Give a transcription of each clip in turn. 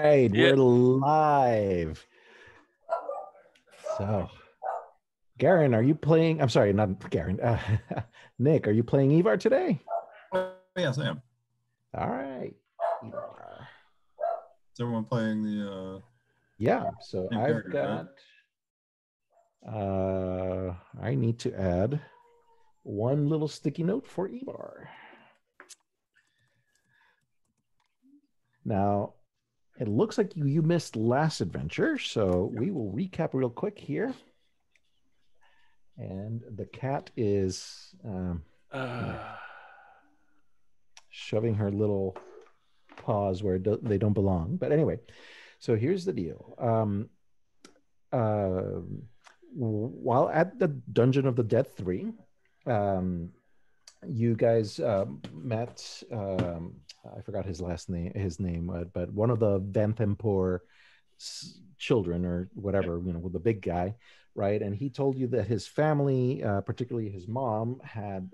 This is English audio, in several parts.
right, Yeah. we're live. So, Garen, are you playing? I'm sorry, not Garen. Nick, are you playing Evar today? Yes, I am. All right, Evar. Is everyone playing the Yeah, so same I've character, got, I need to add one little sticky note for Evar. Now, it looks like you missed last adventure, so we will recap real quick here. And the cat is shoving her little paws where they don't belong. But anyway, so here's the deal. While at the Dungeon of the Dead 3, you guys met, I forgot his name, but one of the Vanthempor children or whatever, with the big guy, right? And he told you that his family, particularly his mom, had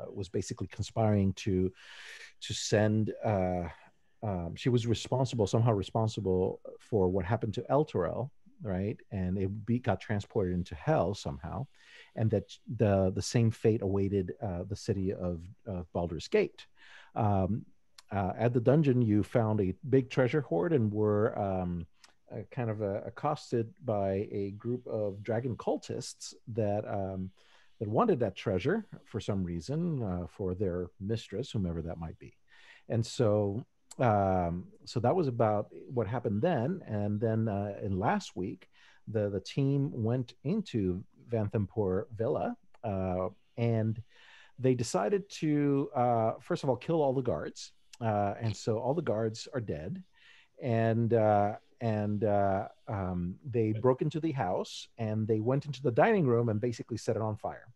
was basically conspiring to send. She was somehow responsible for what happened to Elturel, right? And it got transported into hell somehow, and that the same fate awaited the city of Baldur's Gate. At the dungeon, you found a big treasure hoard and were kind of accosted by a group of dragon cultists that wanted that treasure for some reason, for their mistress, whomever that might be. And so that was about what happened then. And then in last week, the team went into Vanthempor Villa, and they decided to first of all kill all the guards, and so all the guards are dead, and they broke into the house and they went into the dining room and basically set it on fire.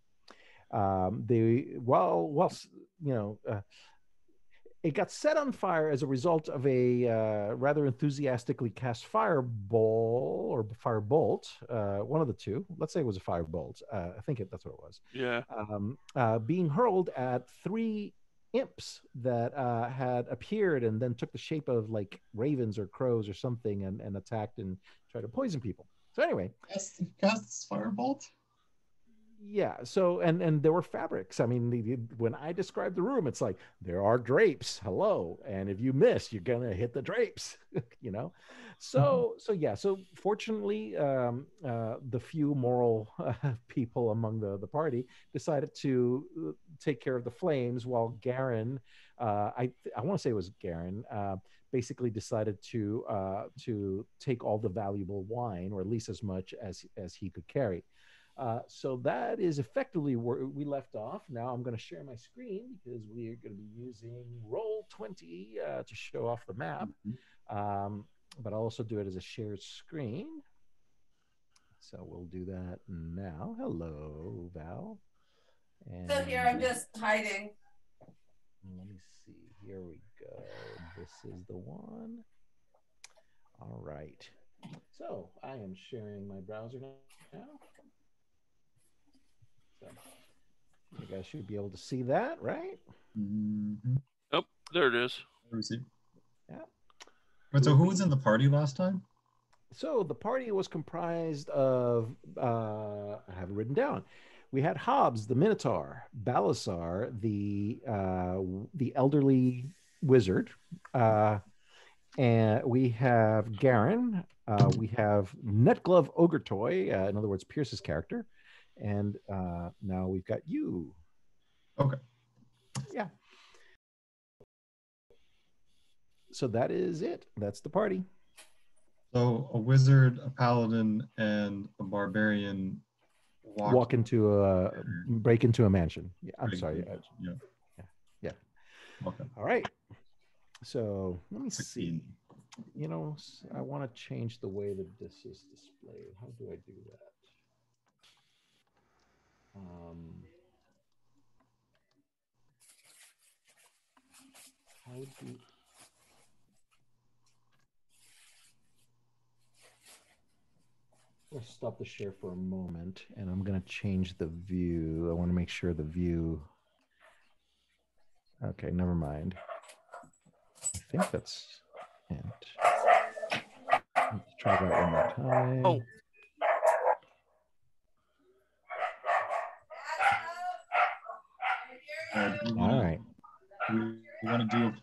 It got set on fire as a result of a rather enthusiastically cast fireball or firebolt, one of the two. Let's say it was a firebolt. I think that's what it was. Yeah. Being hurled at three imps that had appeared and then took the shape of like ravens or crows or something and attacked and tried to poison people. So anyway. Casts firebolt? Yeah. So and there were fabrics. I mean, when I describe the room, it's like there are drapes. Hello, and if you miss, you're gonna hit the drapes. So yeah. So fortunately, the few moral people among the party decided to take care of the flames, while Garen, I want to say it was Garen, basically decided to take all the valuable wine, or at least as much as he could carry. So that is effectively where we left off. Now I'm going to share my screen because we are going to be using Roll20 to show off the map. But I'll also do it as a shared screen. So we'll do that now. Hello, Val. And so here I'm just hiding. Let me see. Here we go. This is the one. All right. So I am sharing my browser now. So you guys should be able to see that, right? Oh, there it is. Yeah. Wait, so who was in the party last time? So the party was comprised of, I have it written down. We had Hobbs, the Minotaur, Balasar, the elderly wizard, and we have Garen. We have Netglove Ogretoy, in other words, Pierce's character. And now we've got you. Okay. Yeah. So that is it. That's the party. So a wizard, a paladin, and a barbarian break into a mansion. Yeah, I'm sorry. Yeah. Okay. All right. So let me see. I want to change the way that this is displayed. How do I do that? Let's stop the share for a moment, and I'm going to change the view. I want to make sure the view. Okay, never mind. I think that's. Yeah. Let's try that one more time. Oh. All right. We want to do a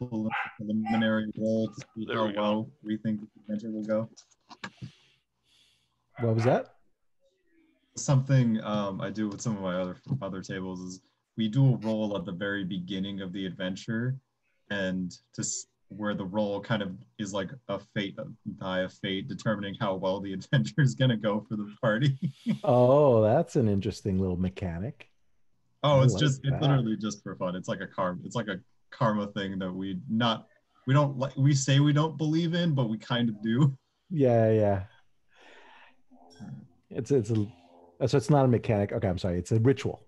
preliminary roll to see how well we think the adventure will go. What was that? Something I do with some of my other tables is we do a roll at the very beginning of the adventure, and where the roll kind of is like a die of fate, determining how well the adventure is going to go for the party. Oh, that's an interesting little mechanic. Oh, it's literally just for fun. It's like a karma thing that we don't like. We say we don't believe in, but we kind of do. Yeah. So it's not a mechanic. Okay, I'm sorry. It's a ritual.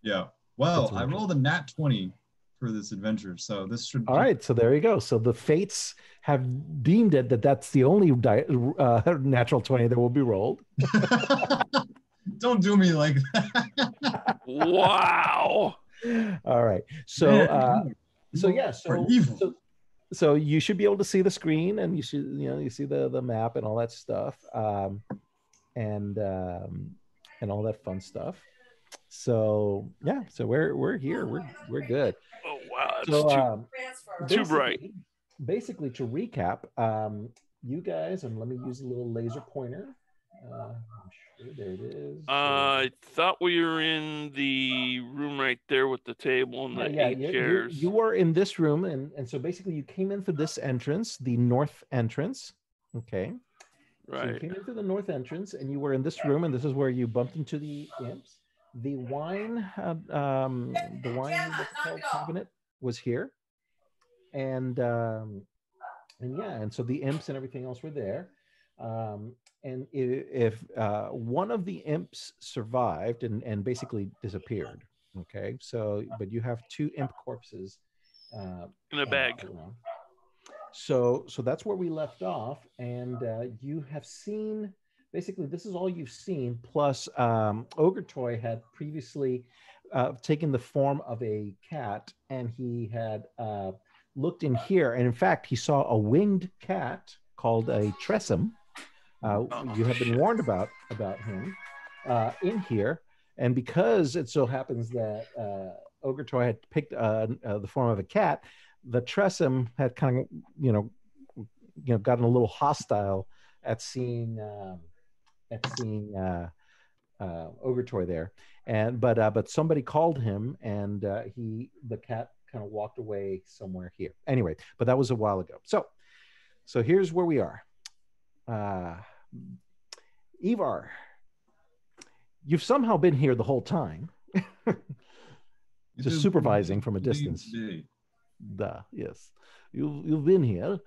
Yeah. Well, I rolled a nat 20 for this adventure, so this should. All right, so there you go. So the fates have deemed it that's the only natural 20 that will be rolled. Don't do me like that. Wow. All right. So so you should be able to see the screen, and you see the map and all that stuff, and all that fun stuff. So yeah, so we're here. We're good. Oh wow, that's too bright. Basically, to recap, you guys, and let me use a little laser pointer. I'm sure there it is. I thought we were in the room right there with the table and the 8 chairs. You were in this room, and so basically you came in through this entrance, the north entrance. Okay. Right. So you came in through the north entrance, and you were in this room, and this is where you bumped into the imps. The wine that's called cabinet was here, and so the imps and everything else were there. And if one of the imps survived and basically disappeared, okay, so but you have 2 imp corpses in a bag. So that's where we left off, and you have seen. Basically, this is all you've seen, plus Ogre had previously taken the form of a cat, and he had looked in here, and in fact, he saw a winged cat called a Tressum. You have been warned about him in here, and because it so happens that Ogre had picked the form of a cat, the Tressum had kind of gotten a little hostile at seeing Ogre there, but somebody called him, and the cat kind of walked away somewhere here. Anyway, but that was a while ago. So here's where we are. Ivar, you've somehow been here the whole time, just supervising from a distance. Yes, you've been here,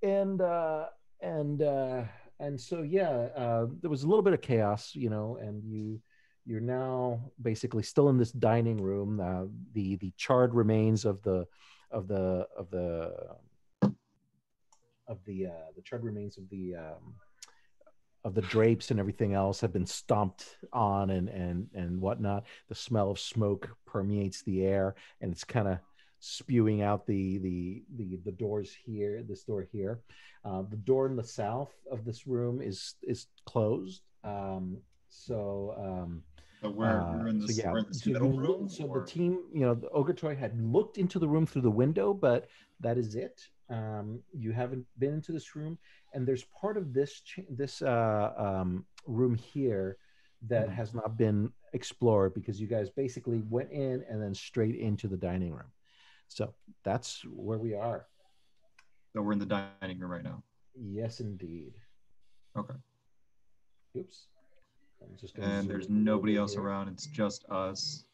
and so there was a little bit of chaos, and you're now basically still in this dining room. The charred remains of the charred remains of the drapes and everything else have been stomped on and whatnot. The smell of smoke permeates the air, and it's kind of spewing out the doors here. This door here, the door in the south of this room is closed. We're in this middle room. So the team, the Ogre had looked into the room through the window, but that is it. You haven't been into this room, and there's part of this room here that has not been explored because you guys basically went in and then straight into the dining room. So that's where we are. So we're in the dining room right now. Yes, indeed. Okay. Oops. And there's nobody else around. It's just us.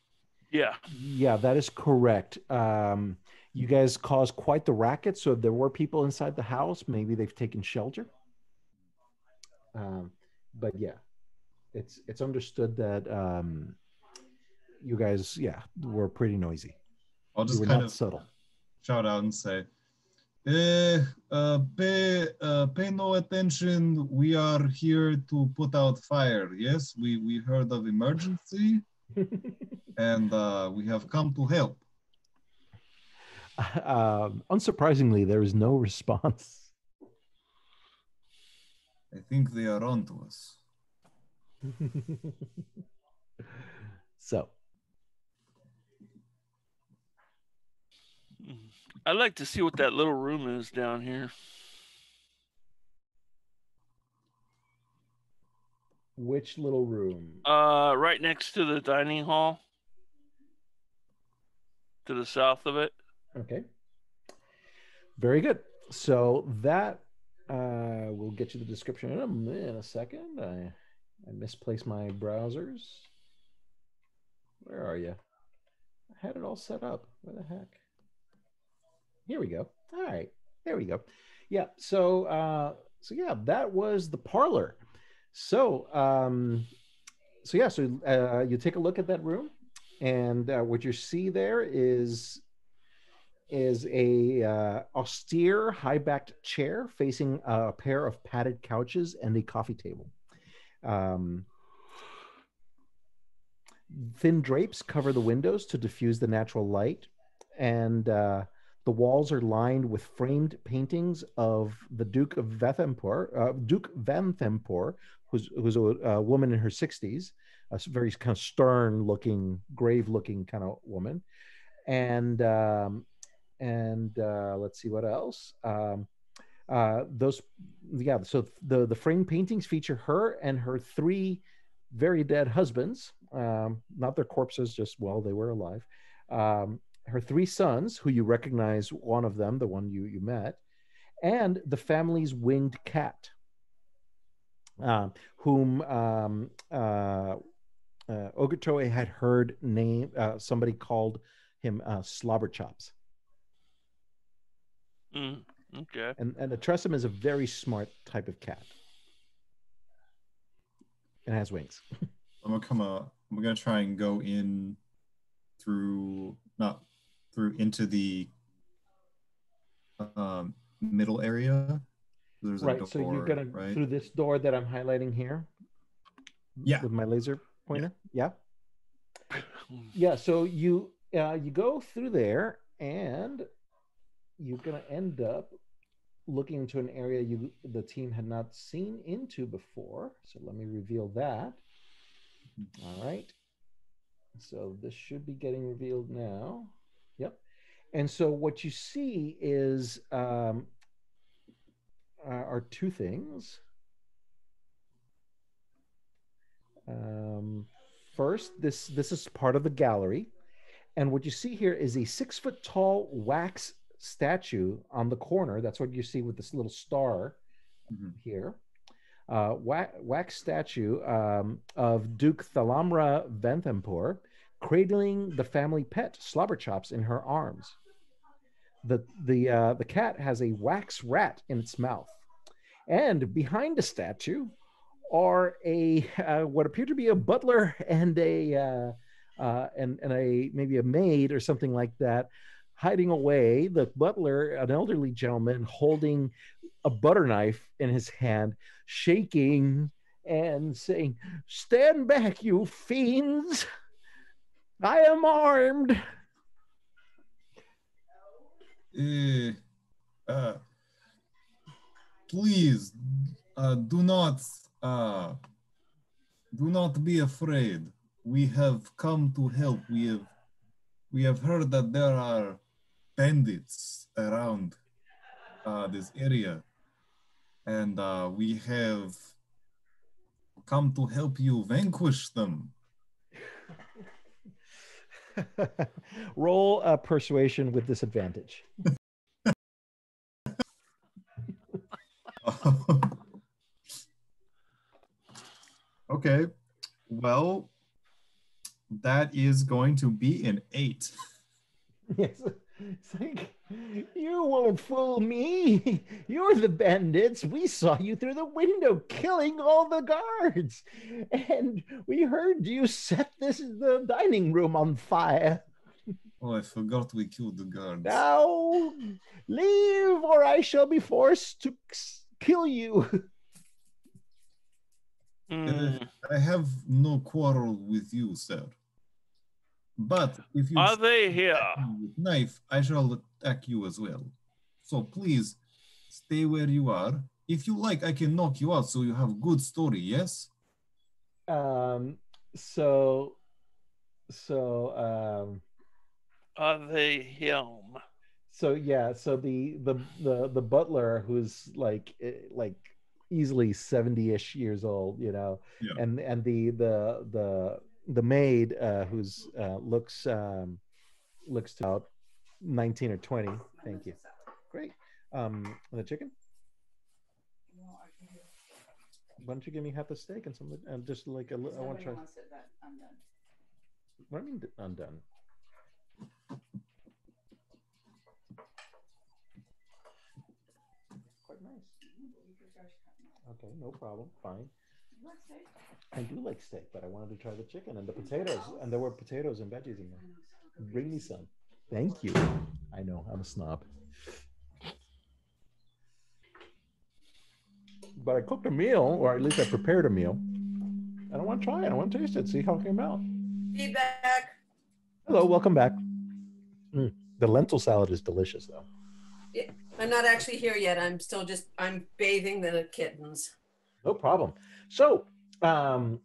Yeah. Yeah, that is correct. You guys caused quite the racket, so if there were people inside the house, maybe they've taken shelter. But yeah, it's understood that you guys, were pretty noisy. I'll just kind of subtle shout out and say, pay no attention. We are here to put out fire. Yes, we heard of emergency, and we have come to help. Unsurprisingly, there is no response. I think they are onto us. So, I'd like to see what that little room is down here. which little room? Right next to the dining hall. To the south of it. Okay. Very good. So that will get you the description in a second. I misplaced my browsers. Where are you? I had it all set up. Where the heck? Here we go. All right. There we go. Yeah. So yeah, that was the parlor. So you take a look at that room, and what you see there is a austere high-backed chair facing a pair of padded couches and a coffee table. Thin drapes cover the windows to diffuse the natural light, and the walls are lined with framed paintings of the Duke of Duke Vanthampur, who's a woman in her 60s, a very kind of stern-looking, grave-looking kind of woman, and let's see what else. So the framed paintings feature her and her three very dead husbands, not their corpses, just while they were alive. Her three sons, who you recognize, one of them, the one you met, and the family's winged cat, whom Ogotoe had heard somebody called him Slobberchops. Okay. And the Tressum is a very smart type of cat. It has wings. I'm gonna try and go in into the middle area. There's right. A door, so you're gonna through this door that I'm highlighting here. Yeah. With my laser pointer. Yeah. Yeah. So you go through there, and you're gonna end up looking into an area the team had not seen into before. So let me reveal that. All right. So this should be getting revealed now. Yep. And so what you see is are two things. First, this is part of the gallery, and what you see here is a 6-foot-tall wax statue on the corner. That's what you see with this little star here. Wax statue of Duke Thalamra Vanthampur cradling the family pet Slobberchops in her arms. The cat has a wax rat in its mouth, and behind the statue are what appear to be a butler and a maybe a maid or something like that, hiding away. The butler, an elderly gentleman, holding a butter knife in his hand, shaking and saying, "Stand back, you fiends! I am armed." Please, do not be afraid. We have come to help. We have heard that there are bandits around this area, and we have come to help you vanquish them. Roll a persuasion with disadvantage. Okay, well, that is going to be an 8. Yes. It's like, you won't fool me. You're the bandits. We saw you through the window killing all the guards. And we heard you set the dining room on fire. Oh, I forgot we killed the guards. Now, leave or I shall be forced to kill you. I have no quarrel with you, sir. But if you are they here with knife, I shall attack you as well. So please stay where you are If you like, I can knock you out so you have a good story, yes? So Are they him? so yeah, so the butler who's like easily 70-ish years old, you know, Yeah. and the maid who's looks to about 19 or 20. Thank you. Great. The chicken? Why don't you give me half the steak and some and just like a little I want to try. What do you mean undone? Quite nice. Okay, no problem. Fine. I do like steak, but I wanted to try the chicken and the potatoes, and there were potatoes and veggies in there. Bring me some. Thank you. I know, I'm a snob. But I cooked a meal, or at least I prepared a meal. And I want to try it. I want to taste it, see how it came out. Feedback. Hello, welcome back. The lentil salad is delicious, though. Yeah, I'm not actually here yet. I'm bathing the kittens. No problem. So, so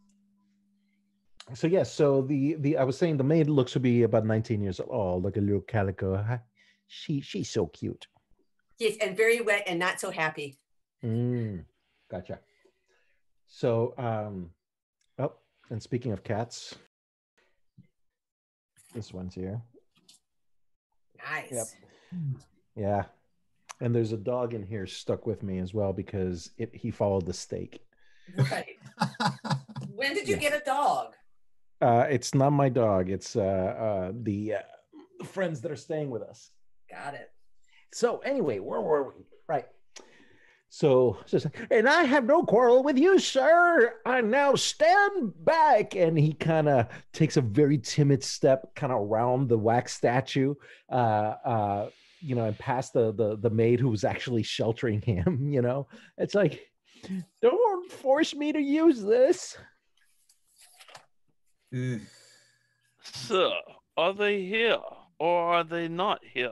the I was saying the maid looks to be about 19 years old. Oh, look at little calico. She's so cute. Yes, and very wet and not so happy. Gotcha. So, oh, and speaking of cats, this one's here. Nice. Yep. Yeah. And there's a dog in here stuck with me as well because he followed the steak. Right. When did you get a dog? It's not my dog. It's the friends that are staying with us. Got it. So anyway, where were we? Right. So, and I have no quarrel with you, sir. I now stand back. And he kind of takes a very timid step kind of around the wax statue, you know, and past the maid who was actually sheltering him, you know. It's like, don't force me to use this. Sir, are they here or are they not here?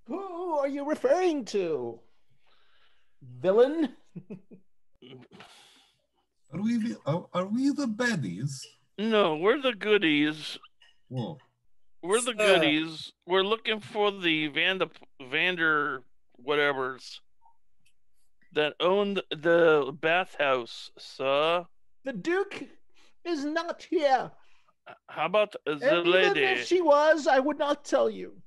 Who are you referring to? Villain? Are we the baddies? No, we're the goodies. Whoa. We're the goodies. We're looking for the Vander whatevers that owned the bathhouse, sir. The Duke is not here. How about the And lady? even if she was, I would not tell you.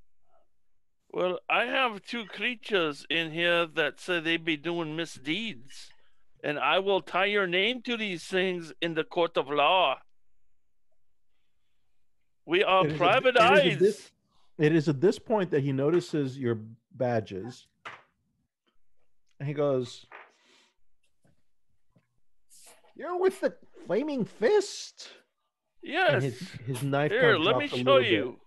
Well, I have two creatures in here that say they be doing misdeeds, and I will tie your name to these things in the court of law. We are private eyes. It is at this point that he notices your badges. And he goes, "You're with the Flaming Fist?" Yes. And his knife Here, kind of let me drops a show little you.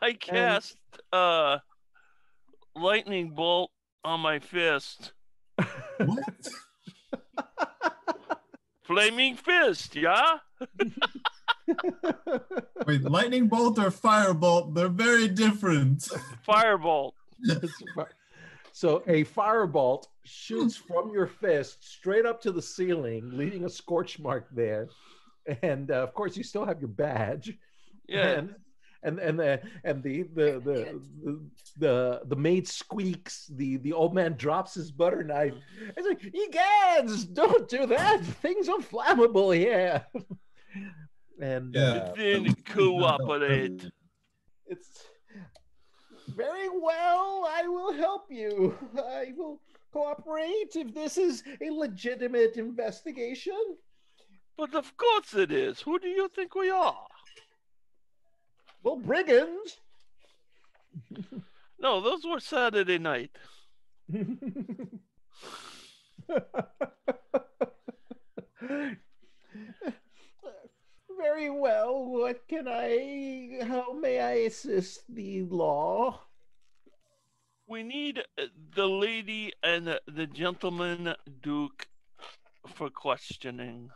I cast lightning bolt on my fist. What? Flaming fist, yeah? Wait, lightning bolt or firebolt? They're very different. Firebolt. So a firebolt shoots from your fist straight up to the ceiling, leaving a scorch mark there. And of course, you still have your badge. Yeah. And the maid squeaks. The old man drops his butter knife. It's like, egads, don't do that. Things are flammable here. And it didn't cooperate. It's very well. I will help you. I will cooperate if this is a legitimate investigation. But of course it is. Who do you think we are? Well, brigands. No, those were Saturday night. Very well. How may I assist the law? We need the lady and the gentleman Duke for questioning.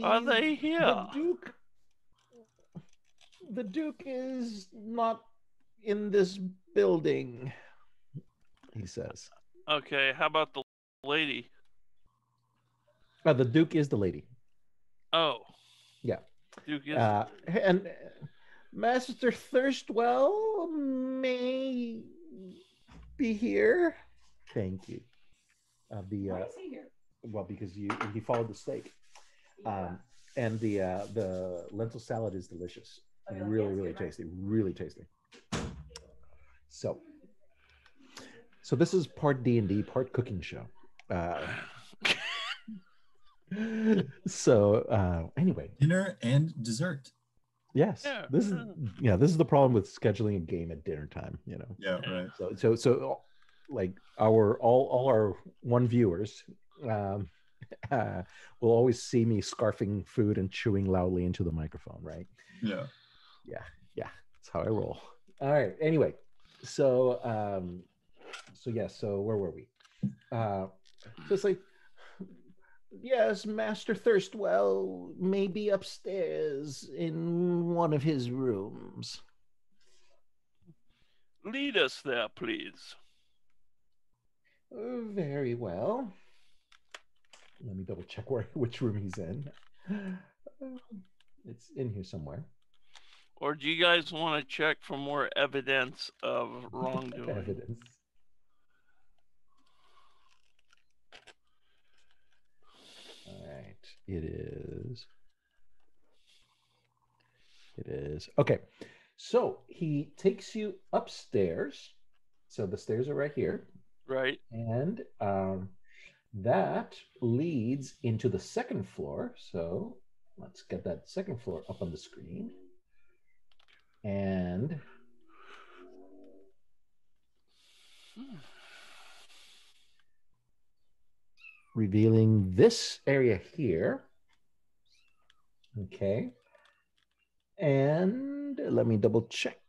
Are they here? The Duke The Duke is not in this building, he says. Okay, how about the lady? The Duke is the lady. Oh. Yeah. Duke is and Master Thirstwell may be here. Thank you. Why is he here? Well, because he followed the steak. And the lentil salad is delicious. Really tasty. Really tasty. So this is part D&D, part cooking show. Anyway, dinner and dessert. yes, Yeah. this is the problem with scheduling a game at dinner time. Yeah, right. So like all our one viewers will always see me scarfing food and chewing loudly into the microphone, right? Yeah. That's how I roll. All right. Anyway, so where were we? So it's like, yes, Master Thirstwell may be upstairs in one of his rooms. Lead us there, please. Very well. Let me double check which room he's in. It's in here somewhere. Or do you guys want to check for more evidence of wrongdoing? Evidence. All right. It is. Okay. So he takes you upstairs. So the stairs are right here. Right. And that leads into the second floor. So let's get that second floor up on the screen. And revealing this area here. Okay. And let me double check.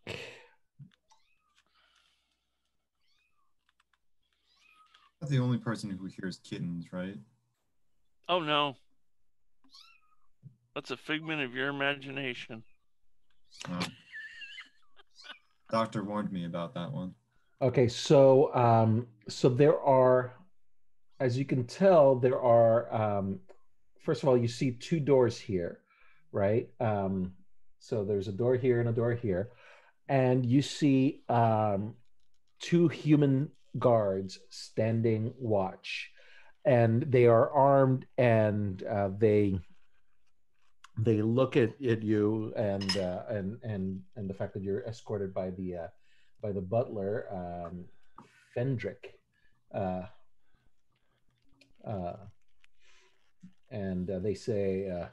The only person who hears kittens, right? Oh no. That's a figment of your imagination. Doctor warned me about that one. Okay, so there are, as you can tell, there are first of all, you see two doors here, right? So there's a door here and a door here, and you see two human guards standing watch, and they are armed, and they look at you, and the fact that you're escorted by the butler, Fendrick, and they say,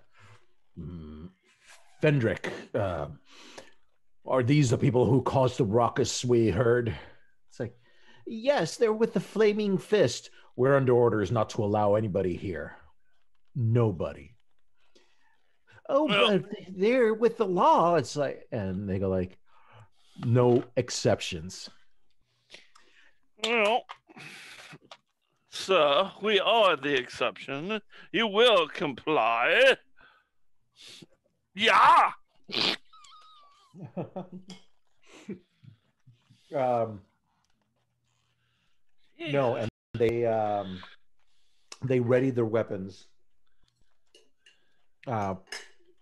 Fendrick, are these the people who caused the ruckus we heard? It's like, yes, they're with the Flaming Fist. We're under orders not to allow anybody here. Nobody. Oh, Well, but they're with the law. It's like, and they go like, no exceptions. Well, sir, we are the exception. You will comply. Yeah. No, and they ready their weapons,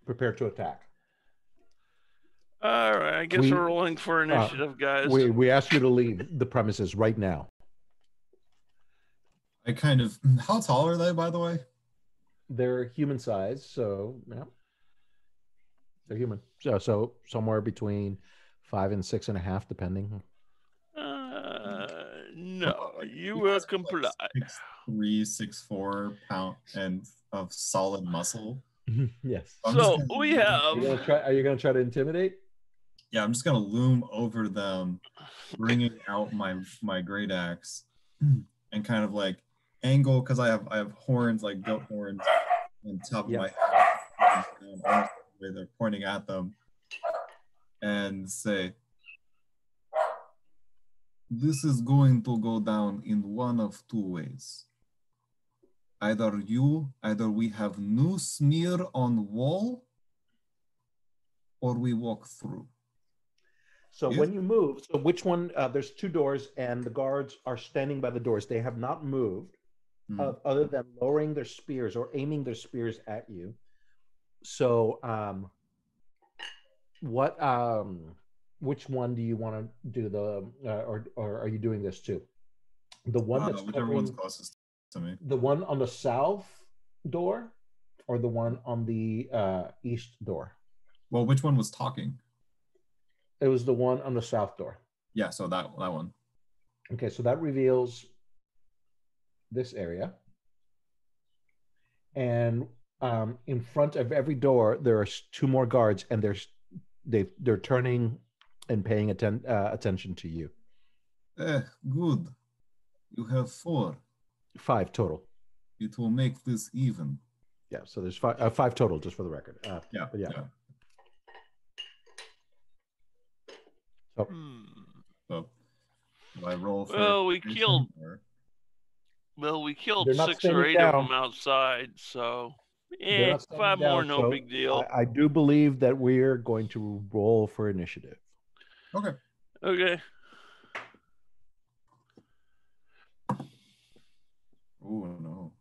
prepare to attack. All right, I guess we're rolling for initiative, guys. We ask you to leave the premises right now. How tall are they, by the way? They're human size, so yeah. They're human. So somewhere between 5 and 6.5, depending. No, you will comply. 6'3", 6'4" pound and of solid muscle. Yes. So we have. Are you gonna try to intimidate? Yeah, I'm just gonna loom over them, bringing out my great axe, and kind of like angle, because I have horns, like goat horns, on top of my head, the way they're pointing at them, and say, "This is going to go down in one of two ways. Either we have new smear on wall, or we walk through? So Yes. when you move, so which one? There's two doors, and the guards are standing by the doors. They have not moved, other than lowering their spears or aiming their spears at you. So, what? Which one do you want to do the, or are you doing this too? The one that's Whichever one's covering closest to me. the one on the south door, or the one on the east door? Well, which one was talking? It was the one on the south door. Yeah, so that one. Okay, so that reveals this area. And in front of every door, there are two more guards, and they're turning and paying attention to you. Good. You have 4. 5 total. It will make this even. Yeah, so there's 5 total, just for the record. Yeah. So, So, do I roll for? Well, we killed They're not 6 or standing 8 down. of them outside, so they're not standing 5 more, down, no so big deal. I do believe that we're going to roll for initiative. Okay. Okay. Oh no.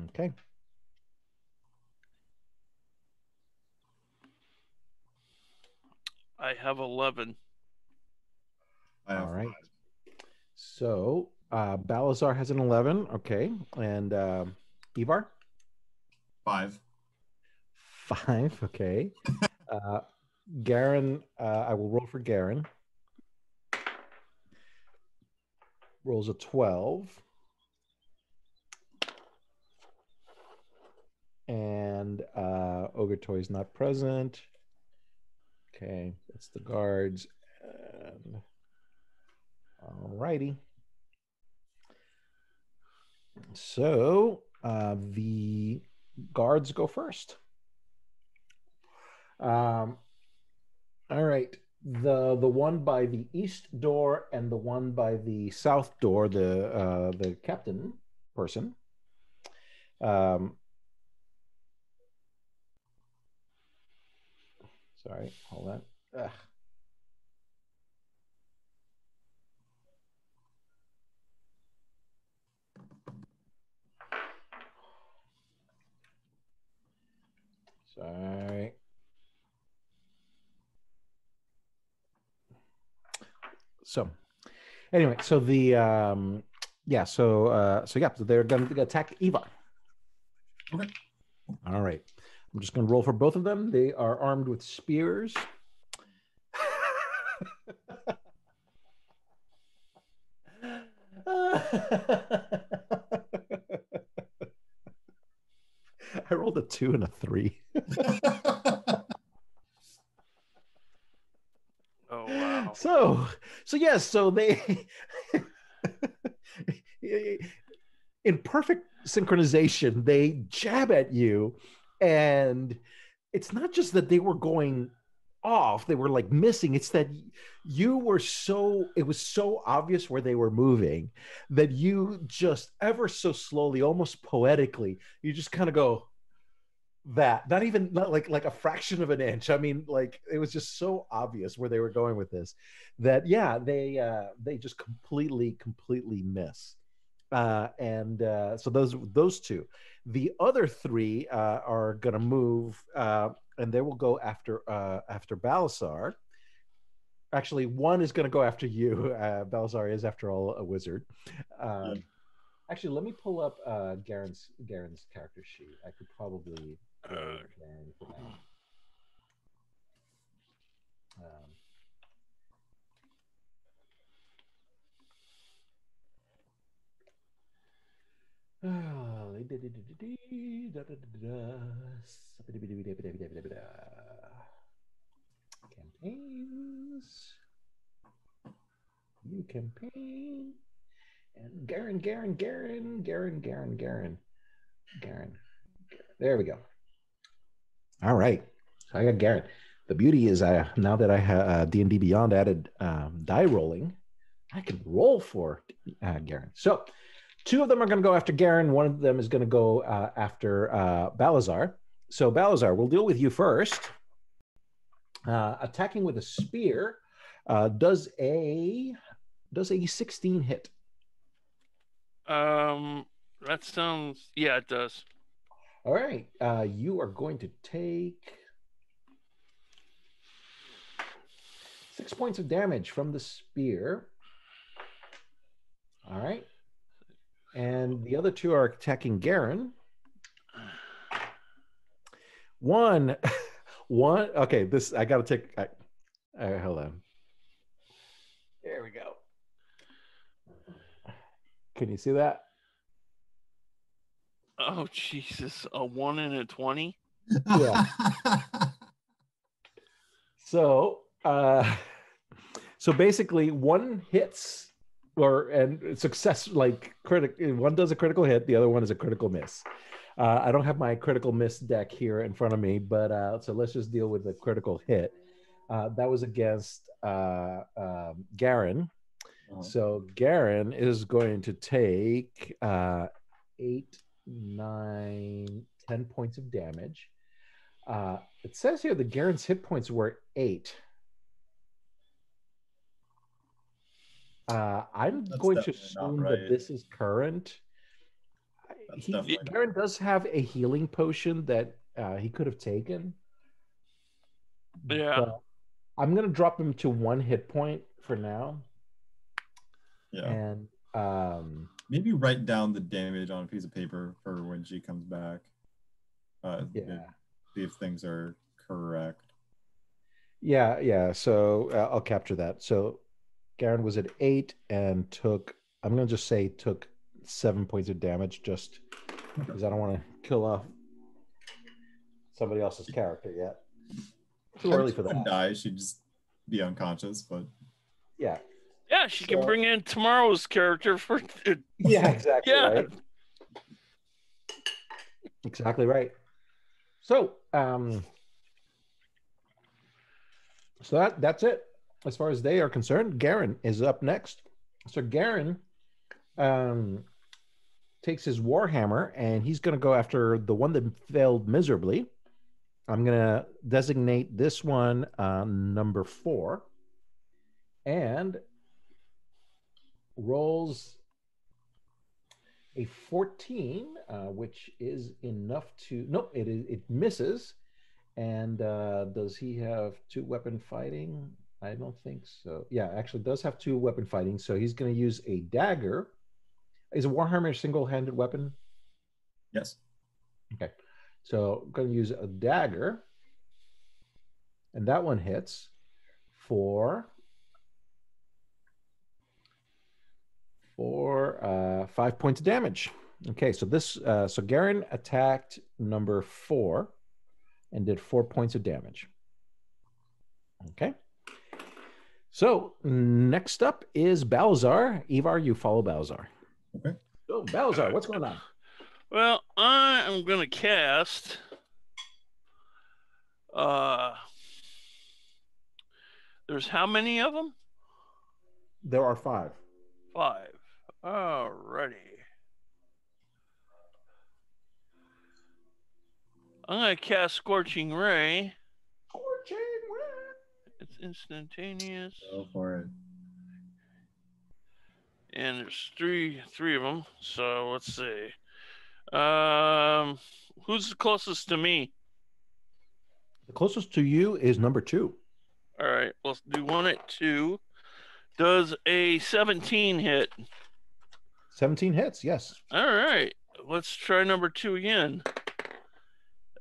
Okay. I have 11. I have All right. 5. So Balazar has an 11. Okay. And Ivar? 5. 5. Okay. Garen, I will roll for Garen. Rolls a 12. And Ogre is not present. Okay, that's the guards. And all righty. So the guards go first. All right. The one by the east door and the one by the south door, the captain person. Sorry, hold on. Ugh. Sorry. So, anyway, so the yeah, so they're going to attack Eva. Okay. All right. I'm just going to roll for both of them. They are armed with spears. I rolled a 2 and a 3. Oh, wow. So yes, so they in perfect synchronization, they jab at you, and it's not just that they were going off, they were like missing. It's that it was so obvious where they were moving that you just ever so slowly, almost poetically, you just kind of go, that not like a fraction of an inch. I mean, like, it was just so obvious where they were going with this that they just completely miss. So those two. The other 3 are gonna move, and they will go after Balasar. Actually, one is gonna go after you. Balasar is, after all, a wizard. Actually, let me pull up Garen's character sheet. I could probably Garen for that. Campaigns. New campaign. And Garen. Garen. There we go. All right. So I got Garen. The beauty is now that I have D&D Beyond added die rolling, I can roll for Garen. So 2 of them are going to go after Garen. 1 of them is going to go after Balazar. So Balazar, we'll deal with you first. Attacking with a spear does a 16 hit. That sounds, yeah, it does. All right. You are going to take 6 points of damage from the spear. All right. And the other 2 are attacking Garen. One. Okay, this, I got to take, hold on. There we go. Can you see that? Oh, Jesus. A 1 and a 20? Yeah. So basically 1 hits and success, like one does a critical hit, the other one is a critical miss. I don't have my critical miss deck here in front of me, but so let's just deal with the critical hit. That was against Garen. So Garen is going to take 8, 9, 10 points of damage. It says here that Garen's hit points were 8. I'm going to assume that this is current. Garen does have a healing potion that he could have taken. Yeah. But I'm going to drop him to 1 hit point for now. Yeah. And maybe write down the damage on a piece of paper for when she comes back. See if things are correct. Yeah. So I'll capture that. So Garen was at 8 and took, I'm going to just say took 7 points of damage, just because I don't want to kill off somebody else's character yet. Too early for that. She'd die, she'd just be unconscious, but yeah. Yeah, she can bring in tomorrow's character for. Yeah, exactly. Yeah. Right. Exactly right. So, that's it as far as they are concerned. Garen is up next. So Garen takes his warhammer and he's going to go after the one that failed miserably. I'm going to designate this one number 4 and rolls a 14, which is enough to, nope, it misses. And does he have 2 weapon fighting? I don't think so. Yeah, actually does have 2 weapon fighting. So he's going to use a dagger. Is a warhammer a single-handed weapon? Yes. Okay. So I'm going to use a dagger. And that one hits for 5 points of damage. Okay, so so Garen attacked number 4 and did 4 points of damage. Okay. So next up is Balazar. Ivar, you follow Balazar. Okay. So Balazar, what's going on? Well, I am going to cast there's how many of them? There are 5. 5. Alrighty. I'm going to cast Scorching Ray. Scorching Ray. It's instantaneous. Go for it. And there's three of them. So let's see. Who's the closest to me? The closest to you is number 2. All right, let's do 1 at 2. Does a 17 hit? 17 hits, yes. All right, let's try number 2 again.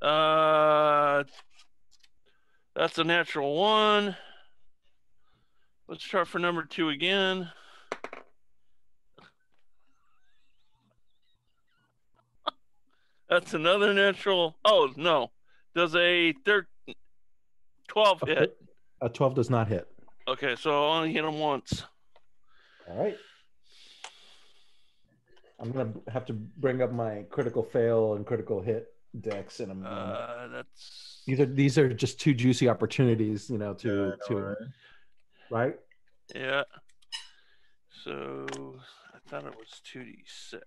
That's a natural 1. Let's try for number 2 again. That's another natural. Oh, no. Does a 12 hit? A 12 does not hit. Okay, so I'll only hit him once. All right. I'm gonna have to bring up my critical fail and critical hit decks in a moment. That's These are just two juicy opportunities, you know, Yeah, I know, right? yeah. So I thought it was 2d6.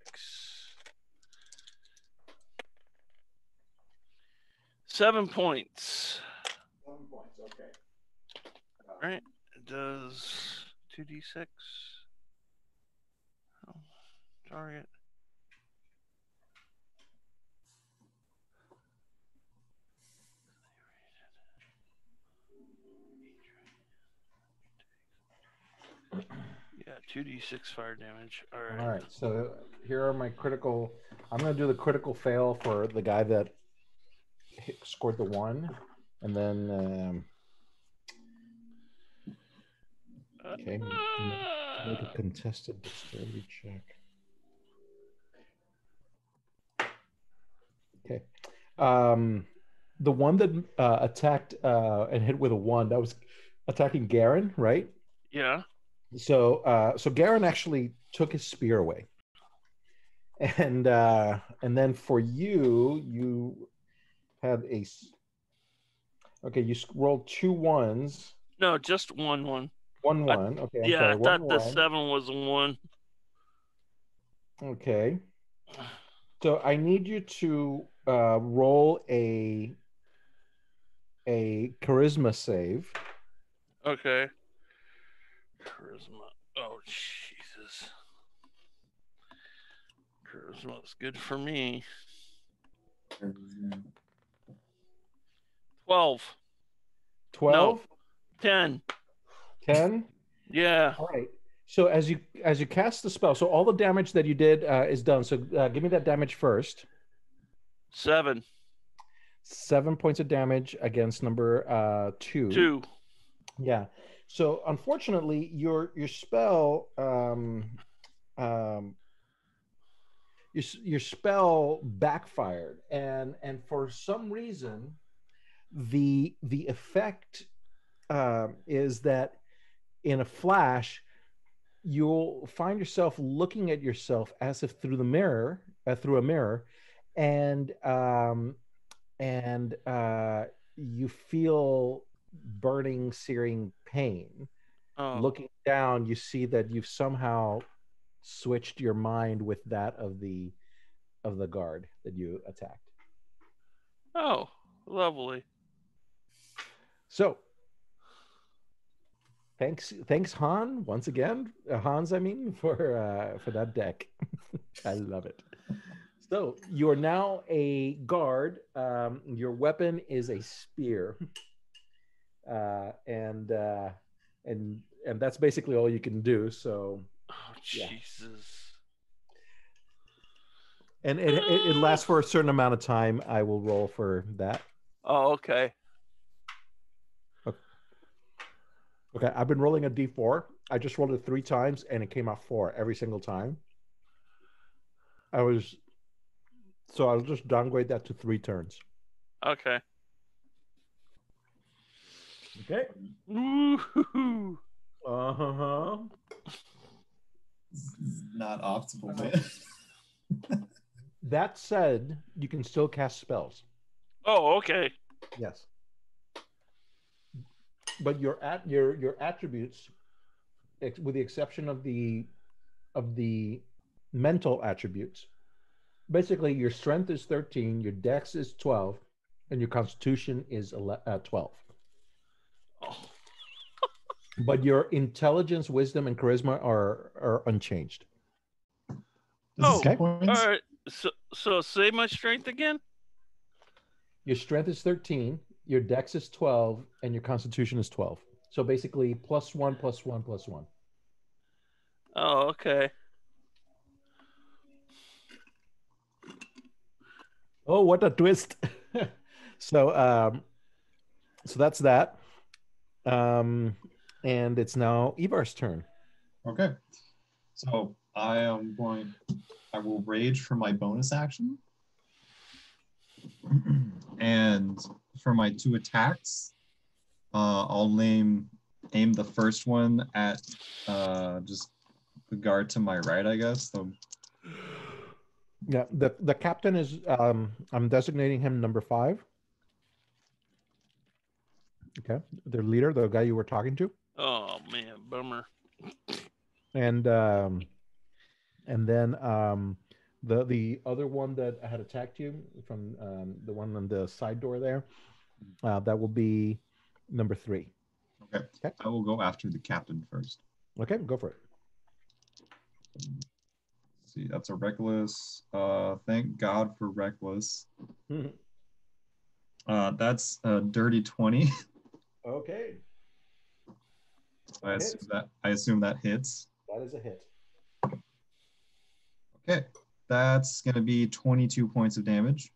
7 points. 7 points. Okay. All right. It does 2d6. Oh, target. Yeah, 2d6 fire damage. All right. All right. So here are my critical. I'm gonna do the critical fail for the guy that scored the 1, and then okay, make a contested dexterity check. Okay. The one that attacked and hit with a 1, that was attacking Garen, right? Yeah. So Garen actually took his spear away, and then for you had okay. You rolled 2 1s. No, just 1 1. 1 1. Okay, I'm Yeah, sorry. I 1 thought the 1. 7 was a 1. Okay. So I need you to roll a charisma save. Okay. Charisma. Oh, Jesus. Charisma's good for me. 12. 12? No. 10. 10? Yeah. All right. So as you cast the spell, so all the damage that you did is done. So give me that damage first. 7. 7 points of damage against number 2. 2. Yeah. So unfortunately, your spell your spell backfired, and for some reason, the effect is that in a flash, you'll find yourself looking at yourself as if through a mirror, and you feel burning, searing pain. Oh. Looking down, you see that you've somehow switched your mind with that of the guard that you attacked. Oh, lovely. So thanks Han once again, Hans, I mean, for that deck. I love it. So you are now a guard. Your weapon is a spear, and that's basically all you can do. So, Oh, Jesus. And it lasts for a certain amount of time. I will roll for that. Oh, okay. Okay, I've been rolling a d4. I just rolled it 3 times, and it came out 4 every single time. I'll just downgrade that to 3 turns. Okay. Okay. Woo-hoo-hoo. Uh-huh. Not optimal, man. That said, you can still cast spells. Oh, okay. Yes. But your attributes, with the exception of the mental attributes, basically your strength is 13, your dex is 12, and your constitution is 12. Oh. But your intelligence, wisdom, and charisma are unchanged. Okay. All right. So say my strength again. Your strength is 13, your dex is 12, and your constitution is 12. So basically, +1, +1, +1. Oh, okay. Oh, what a twist! So that's that. And it's now Ivar's turn. Okay. So I will rage for my bonus action. And for my 2 attacks, I'll aim the first one at just the guard to my right, I guess. Yeah, the captain is I'm designating him number 5. Okay, the leader, the guy you were talking to, Oh man, bummer. and then the other one that had attacked you from the one on the side door there, that will be number 3. Okay. Okay. I will go after the captain first. Okay, go for it. Let's see, that's a reckless. Thank God for reckless. That's a dirty 20. Okay, I hits. assume that hits. That is a hit. Okay. That's gonna be 22 points of damage.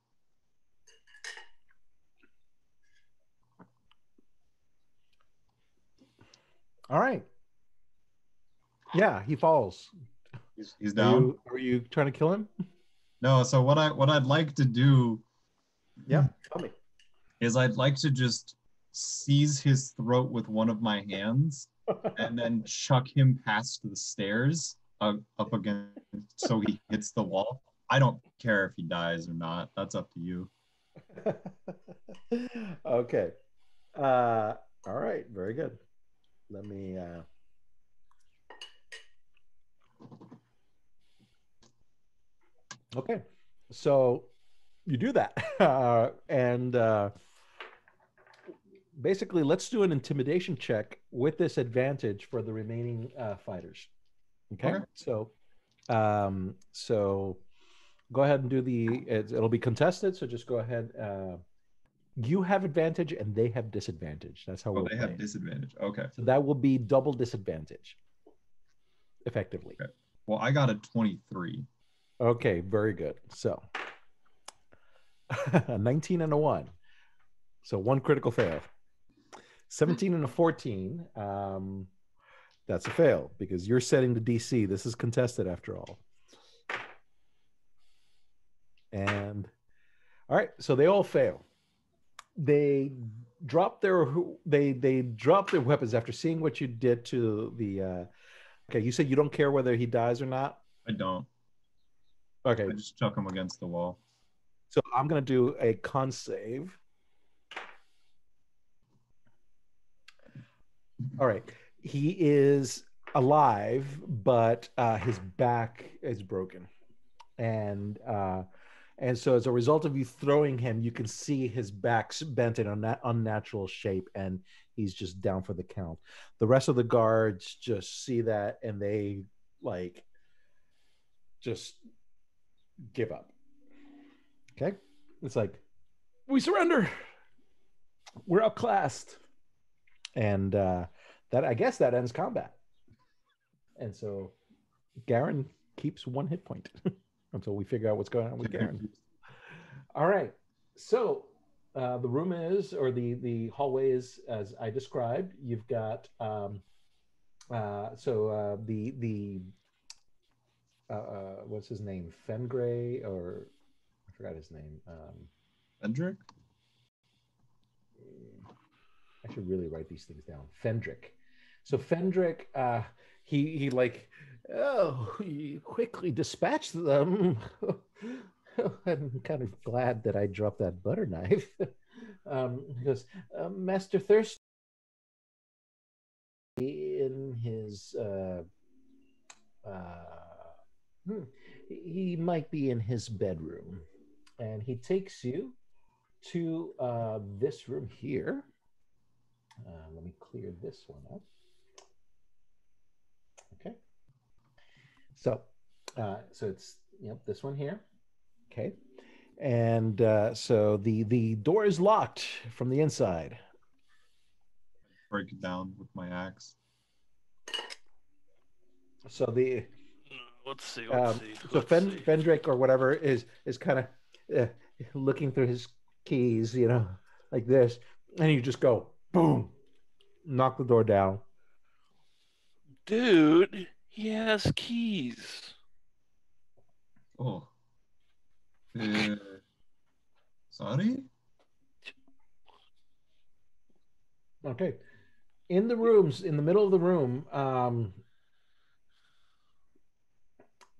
All right. Yeah, he falls. He's down. Are you trying to kill him? No, so what I'd like to do Yeah, tell me. is I'd like to just seize his throat with one of my hands and then chuck him past the stairs up again so he hits the wall. I don't care if he dies or not. That's up to you. Okay. All right, very good. Let me Okay. So you do that. And basically, let's do an intimidation check with this advantage for the remaining fighters. Okay. Okay. So go ahead and do it'll be contested. So just go ahead. You have advantage and they have disadvantage. That's how Oh, we'll they play have it. disadvantage. Okay. So that will be double disadvantage, effectively. Okay. Well, I got a 23. Okay, very good. So a 19 and a 1. So 1 critical fail. 17 and a 14. That's a fail because you're setting the DC. This is contested after all. And all right, so they all fail. They drop their weapons after seeing what you did to the okay, you said you don't care whether he dies or not? I don't. Okay. I just chuck him against the wall. So I'm going to do a con save. All right. He is alive, but his back is broken. And so as a result of you throwing him, you can see his back's bent in an unnatural shape, and he's just down for the count. The rest of the guards just see that, and they just give up. Okay? It's like, we surrender. We're outclassed. And that, I guess that ends combat. And so Garen keeps 1 hit point until we figure out what's going on with Garen. All right. So the room is, or the hallway is as I described. You've got what's his name? Fengray, or I forgot his name. Fendrick? I should really write these things down. Fendrick. So Fendrick, he he quickly dispatched them. I'm kind of glad that I dropped that butter knife. He goes, Master Thirsty in his he might be in his bedroom, and he takes you to this room here. Let me clear this one up. Okay. So it's this one here. Okay. And so the door is locked from the inside. Break it down with my axe. So Let's see. So Fendrick or whatever is kind of looking through his keys, like this, and you just go boom, knock the door down. Dude, he has keys. Oh. Sorry? Okay. In the rooms, in the middle of the room,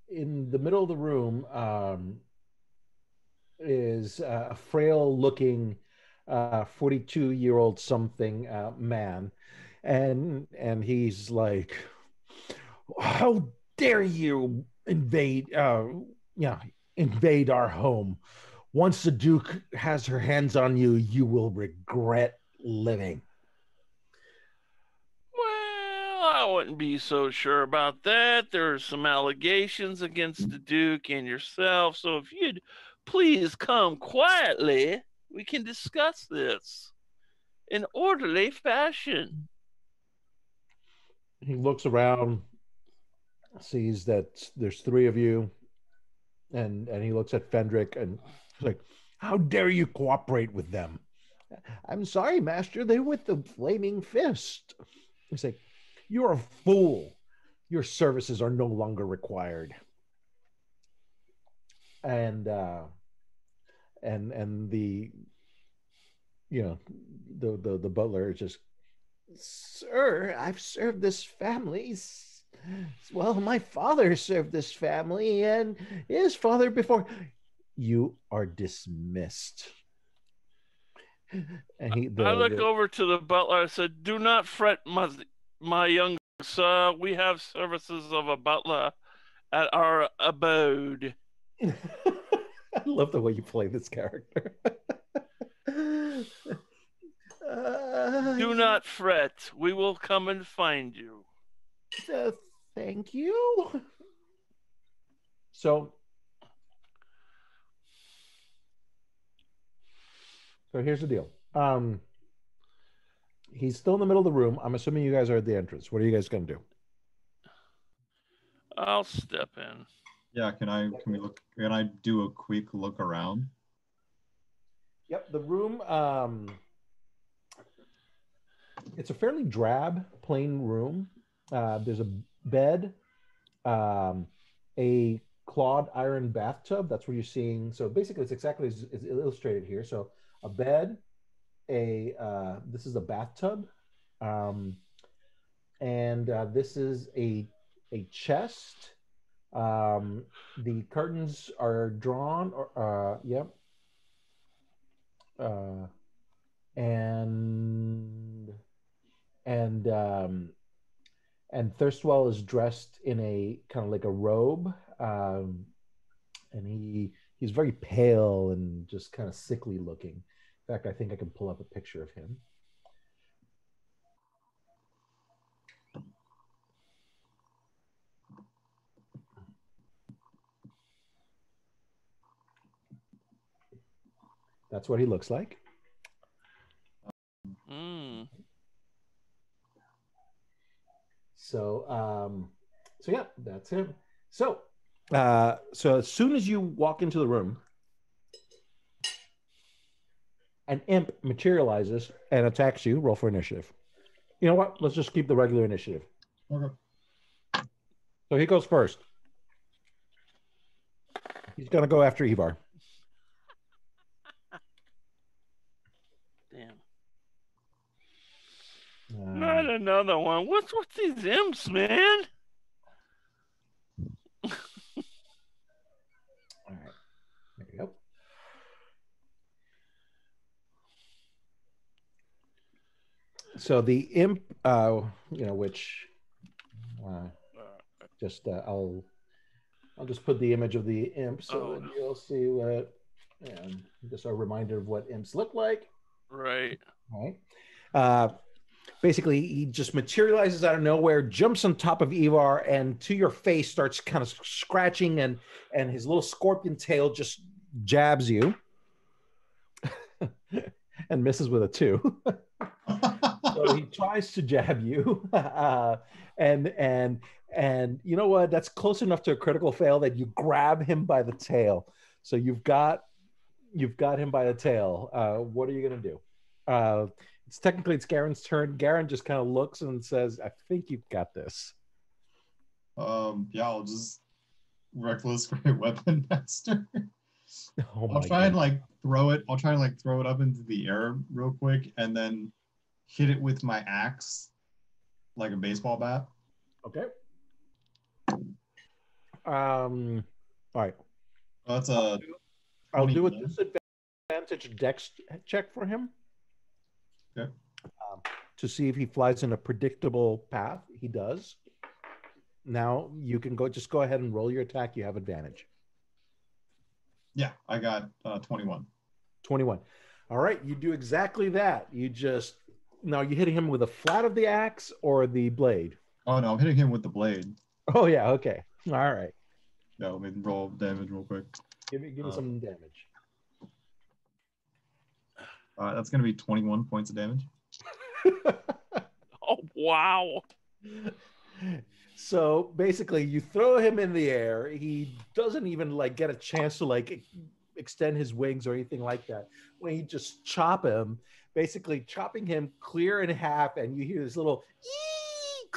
in the middle of the room is a frail-looking 42-year-old something man, and he's like, "How dare you invade? Yeah, invade our home. Once the Duke has her hands on you, you will regret living." Well, I wouldn't be so sure about that. There are some allegations against the Duke and yourself, so if you'd please come quietly, we can discuss this in orderly fashion. He looks around, sees that there's three of you, and he looks at Fendrick and he's like, "How dare you cooperate with them?" "I'm sorry, master. They're with the Flaming Fist." He's like, "You're a fool. Your services are no longer required." And and the the butler is just, "Sir, I've served this family. Well, my father served this family, and his father before." "You are dismissed." And I look over to the butler. I said, "Do not fret, my young sir. We have services of a butler at our abode." I love the way you play this character. Do not fret. We will come and find you. uh, Thank you. So here's the deal. He's still in the middle of the room. I'm assuming you guys are at the entrance. What are you guys gonna do? I'll step in. Yeah, can I do a quick look around? Yep, the room. It's a fairly drab, plain room. There's a bed, a clawed iron bathtub. That's what you're seeing. So basically, it's exactly as illustrated here. So a bed, this is a bathtub, and this is a chest. The curtains are drawn, or yep, uh, and and and Thirstwell is dressed in a kind of like a robe, and he's very pale and just kind of sickly looking. In fact, I think I can pull up a picture of him. That's what he looks like. Mm. So yeah, that's him. So as soon as you walk into the room, an imp materializes and attacks you. Roll for initiative. You know what? Let's just keep the regular initiative. Okay. So he goes first. He's gonna go after Ivar. Damn. Not another one. What's with these imps, man? All right. There you go. So the imp, which just I'll just put the image of the imp so that you'll see what, and just a reminder of what imps look like. Right. All right. Basically, he just materializes out of nowhere, jumps on top of Ivar, and to your face starts kind of scratching, and his little scorpion tail just jabs you and misses with a 2. So he tries to jab you, and you know what? That's close enough to a critical fail that you grab him by the tail. So you've got him by the tail. What are you gonna do? It's Garen's turn. Garen just kind of looks and says, "I think you've got this." Yeah, I'll just reckless great weapon master. Oh I'll try and throw it. I'll try and throw it up into the air real quick, and then hit it with my axe, like a baseball bat. Okay. All right. That's a I'll do a 21. disadvantage dex check for him. Okay. To see if he flies in a predictable path. He does. Now you can just go ahead and roll your attack. You have advantage. Yeah, I got 21. 21. All right, you do exactly that. Now you hitting him with the flat of the axe or the blade? Oh no, I'm hitting him with the blade. Oh yeah, okay. All right. Yeah, let me roll damage real quick. Give me some damage. That's gonna be 21 points of damage. Oh, wow. So basically, you throw him in the air. He doesn't even get a chance to extend his wings or anything like that. When you just chop him, basically chopping him clear in half, and you hear this little eek,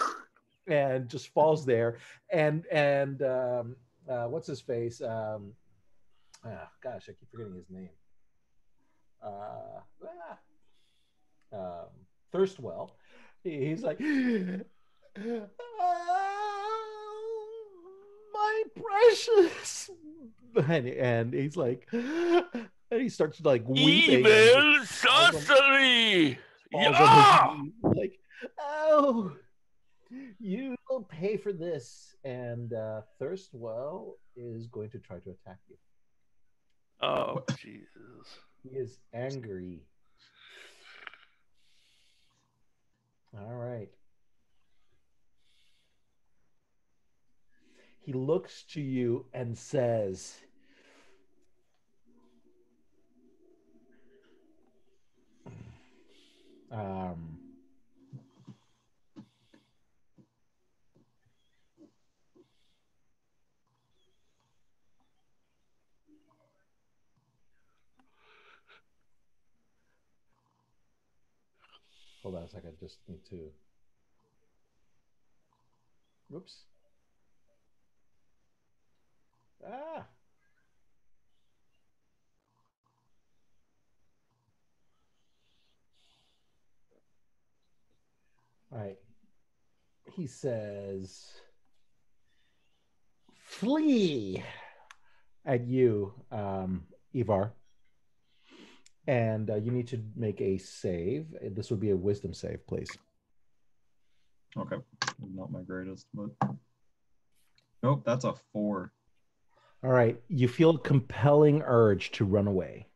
and just falls there. And what's his face? Gosh, I keep forgetting his name. Thirstwell. He's like, my precious, and he's like, and he starts weeping. Evil sorcery! Yeah! Like, oh, you will pay for this. And Thirstwell is going to try to attack you. Oh, Jesus. He is angry. All right. He looks to you and says, hold on a second, I just need to. Whoops. Ah. All right. He says, flee at you, Ivar. And you need to make a save. This would be a wisdom save, please. Okay. Not my greatest, but nope, that's a 4. All right. You feel a compelling urge to run away.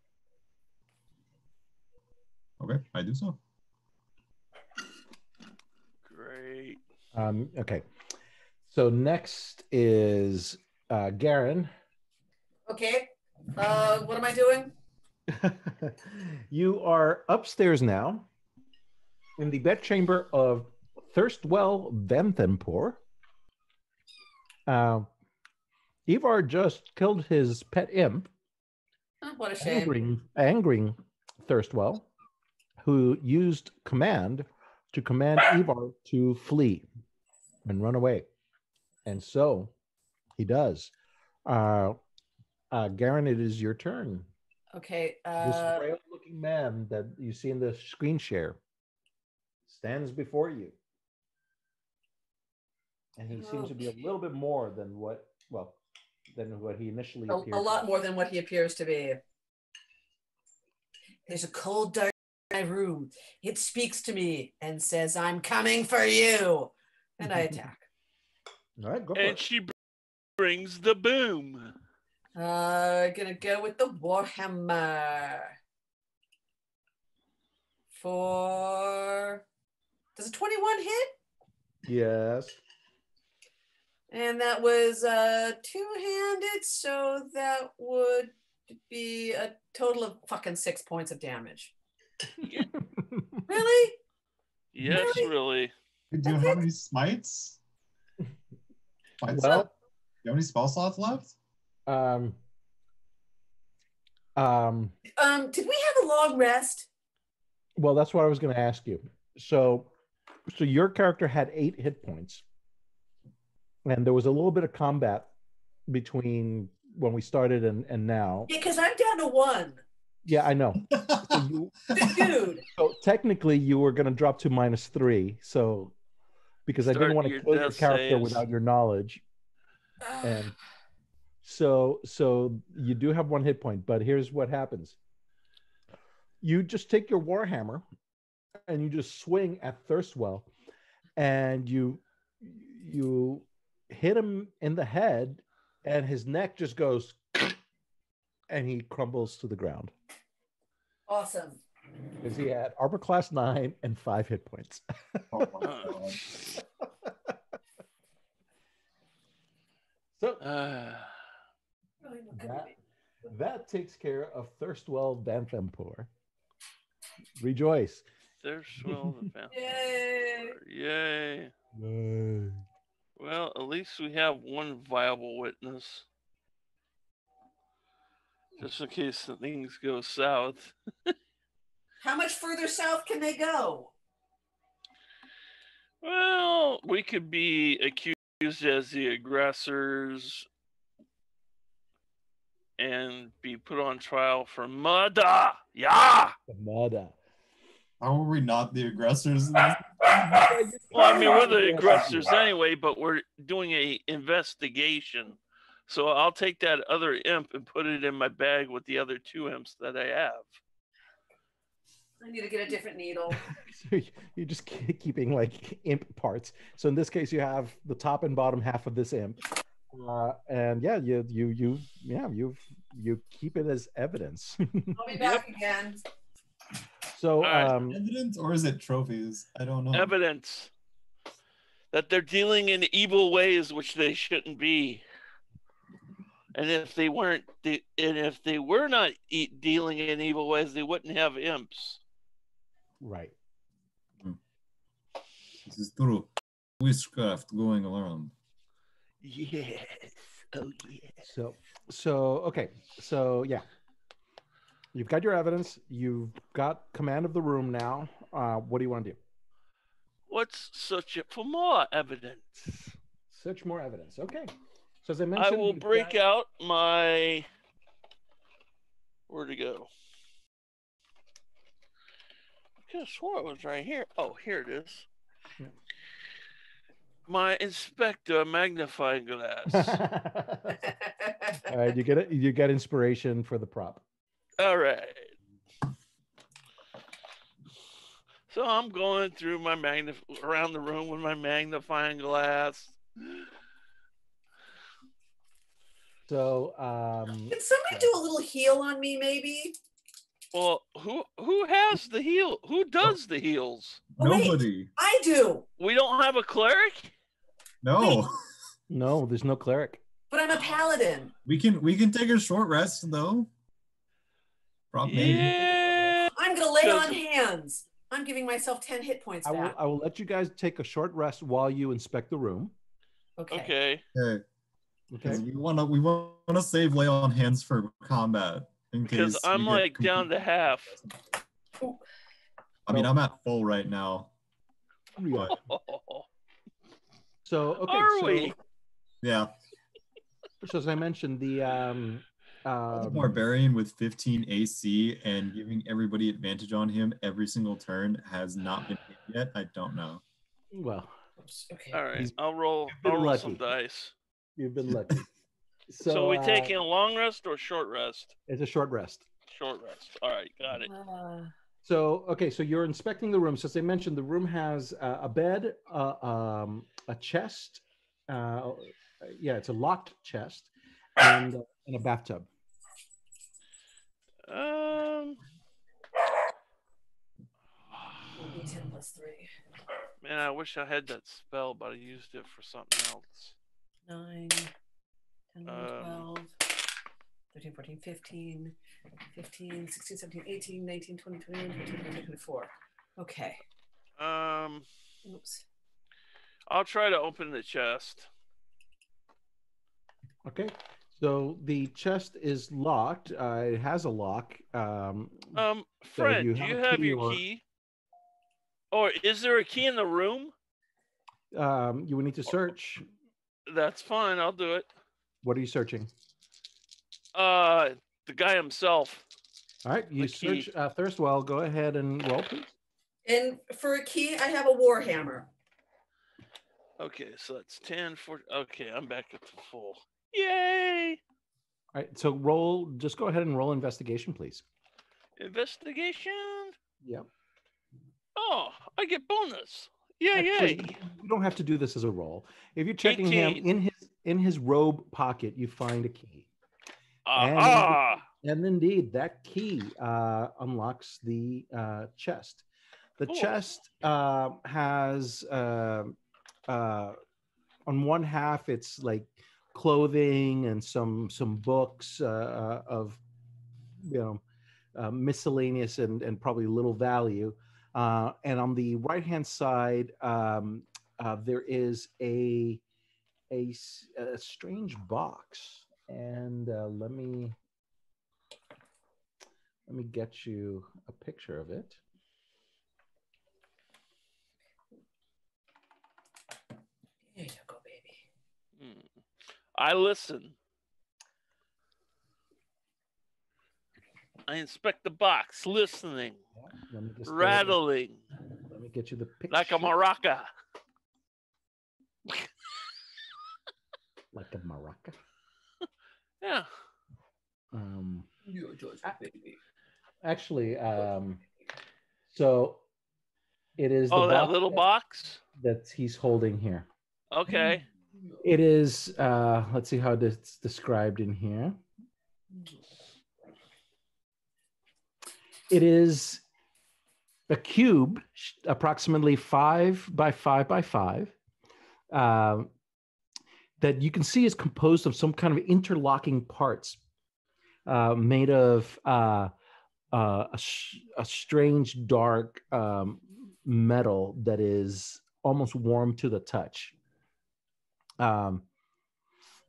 Okay, I do so. Great. Okay. So next is Garen. Okay. What am I doing? You are upstairs now in the bedchamber of Thirstwell Venthenpoor. Ivar just killed his pet imp, Oh, what a shame. angering Thirstwell, who used command to command Ivar to flee and run away. And so he does. Garen, it is your turn. Okay. This frail-looking man that you see in the screen share stands before you. And he seems to be a little bit more than what he initially appeared. A lot more than what he appears to be. There's a cold, dark room. It speaks to me and says, I'm coming for you. And I attack. All right, go for And it. she brings the boom. Gonna go with the Warhammer. Does a 21 hit? Yes. And that was two-handed, so that would be a total of fucking 6 points of damage. Really? Yes, really. Do you have any smites? Well, do you have any spell slots left? Did we have a long rest? Well, that's what I was going to ask you. So your character had 8 hit points, and there was a little bit of combat between when we started and now. Yeah, because I'm down to 1. Yeah, I know. Dude. So technically, you were going to drop to -3. So because I didn't want to kill your character without your knowledge. And so you do have 1 hit point, but here's what happens. You just take your warhammer and you just swing at Thirstwell, and you hit him in the head, and his neck just goes, and he crumbles to the ground. Awesome. Because he had armor class 9 and 5 hit points. Oh my God. So that takes care of Thirstwell Vanthempor. Rejoice. Thirstwell the Vampire. Yay. Yay. Well, at least we have one viable witness. Just in case things go south. How much further south can they go? Well, we could be accused as the aggressors and be put on trial for murder. Yeah. The murder. How are we not the aggressors? Well, I mean, we're the aggressors anyway, but we're doing a investigation. So I'll take that other imp and put it in my bag with the other 2 imps that I have. I need to get a different needle. So you're just keeping like imp parts. So in this case, you have the top and bottom half of this imp, and yeah, you keep it as evidence. I'll be back again. So evidence, or is it trophies? I don't know. Evidence that they're dealing in evil ways which they shouldn't be. And if they were not dealing in evil ways, they wouldn't have imps. Right. This is true. Witchcraft going around. Yes. Oh yeah. So okay. So yeah. You've got your evidence. You've got command of the room now. What do you want to do? Let's search it for more evidence. Search more evidence. Okay. So as I mentioned, I will break out my. Where'd it go? I could have swore it was right here. Oh, here it is. Yeah. My inspector magnifying glass. All right, you get it. You get inspiration for the prop. All right. So I'm going through my around the room with my magnifying glass. So, Can somebody do a little heal on me, maybe? Well, who has the heal? Who does the heals? Nobody. I do. We don't have a cleric? No. no, there's no cleric. But I'm a paladin. We can take a short rest though. Yeah. I'm gonna lay on hands. I'm giving myself 10 hit points back. I will let you guys take a short rest while you inspect the room. Okay. Okay. We wanna save lay on hands for combat in case. Because I'm like down to half. I mean, I'm at full right now. Yeah. So okay. Are we? Yeah. So as I mentioned, the barbarian with 15 AC and giving everybody advantage on him every single turn has not been hit yet. I don't know. Well, okay. All right. I'll roll some dice. You've been lucky. So we taking a long rest or short rest? It's a short rest. Short rest. All right, got it. So okay, so you're inspecting the room. So as I mentioned, the room has a bed, a chest. Yeah, it's a locked chest, and a bathtub. 10 plus 3. Man, I wish I had that spell, but I used it for something else. 9, 10, 12, 13, 14, 15, 16, 17, 18, 19, 20, 21, 22, 23, 24. Okay. Oops. I'll try to open the chest. Okay. So the chest is locked. It has a lock. Friend, so do you have your key? Or is there a key in the room? You would need to search. That's fine. I'll do it. What are you searching? The guy himself. All right. You search Thirstwell. Go ahead and roll, please. And for a key, I have a warhammer. Okay, so that's 10, 4. Okay, I'm back at the full. Yay! All right, so roll. Just go ahead and roll investigation, please. Investigation. Yep. Oh, I get bonus. Yay, Actually, yay. you don't have to do this as a roll. If you're checking him 18. in his robe pocket, you find a key, and Aha! indeed that key unlocks the chest. The Cool. chest has on one half it's like clothing and some books of miscellaneous and probably little value. And on the right hand side, there is a strange box. And let me get you a picture of it. Here you go, baby. I listen. I inspect the box, listening, Let me just rattling, let me get you the picture. like a maraca. Like a maraca. Yeah. You're George, baby. Actually, so it is the Oh, that box little box? that he's holding here. Okay. It is, let's see how it's described in here. It is a cube, approximately 5 by 5 by 5, that you can see is composed of some kind of interlocking parts made of a strange dark metal that is almost warm to the touch.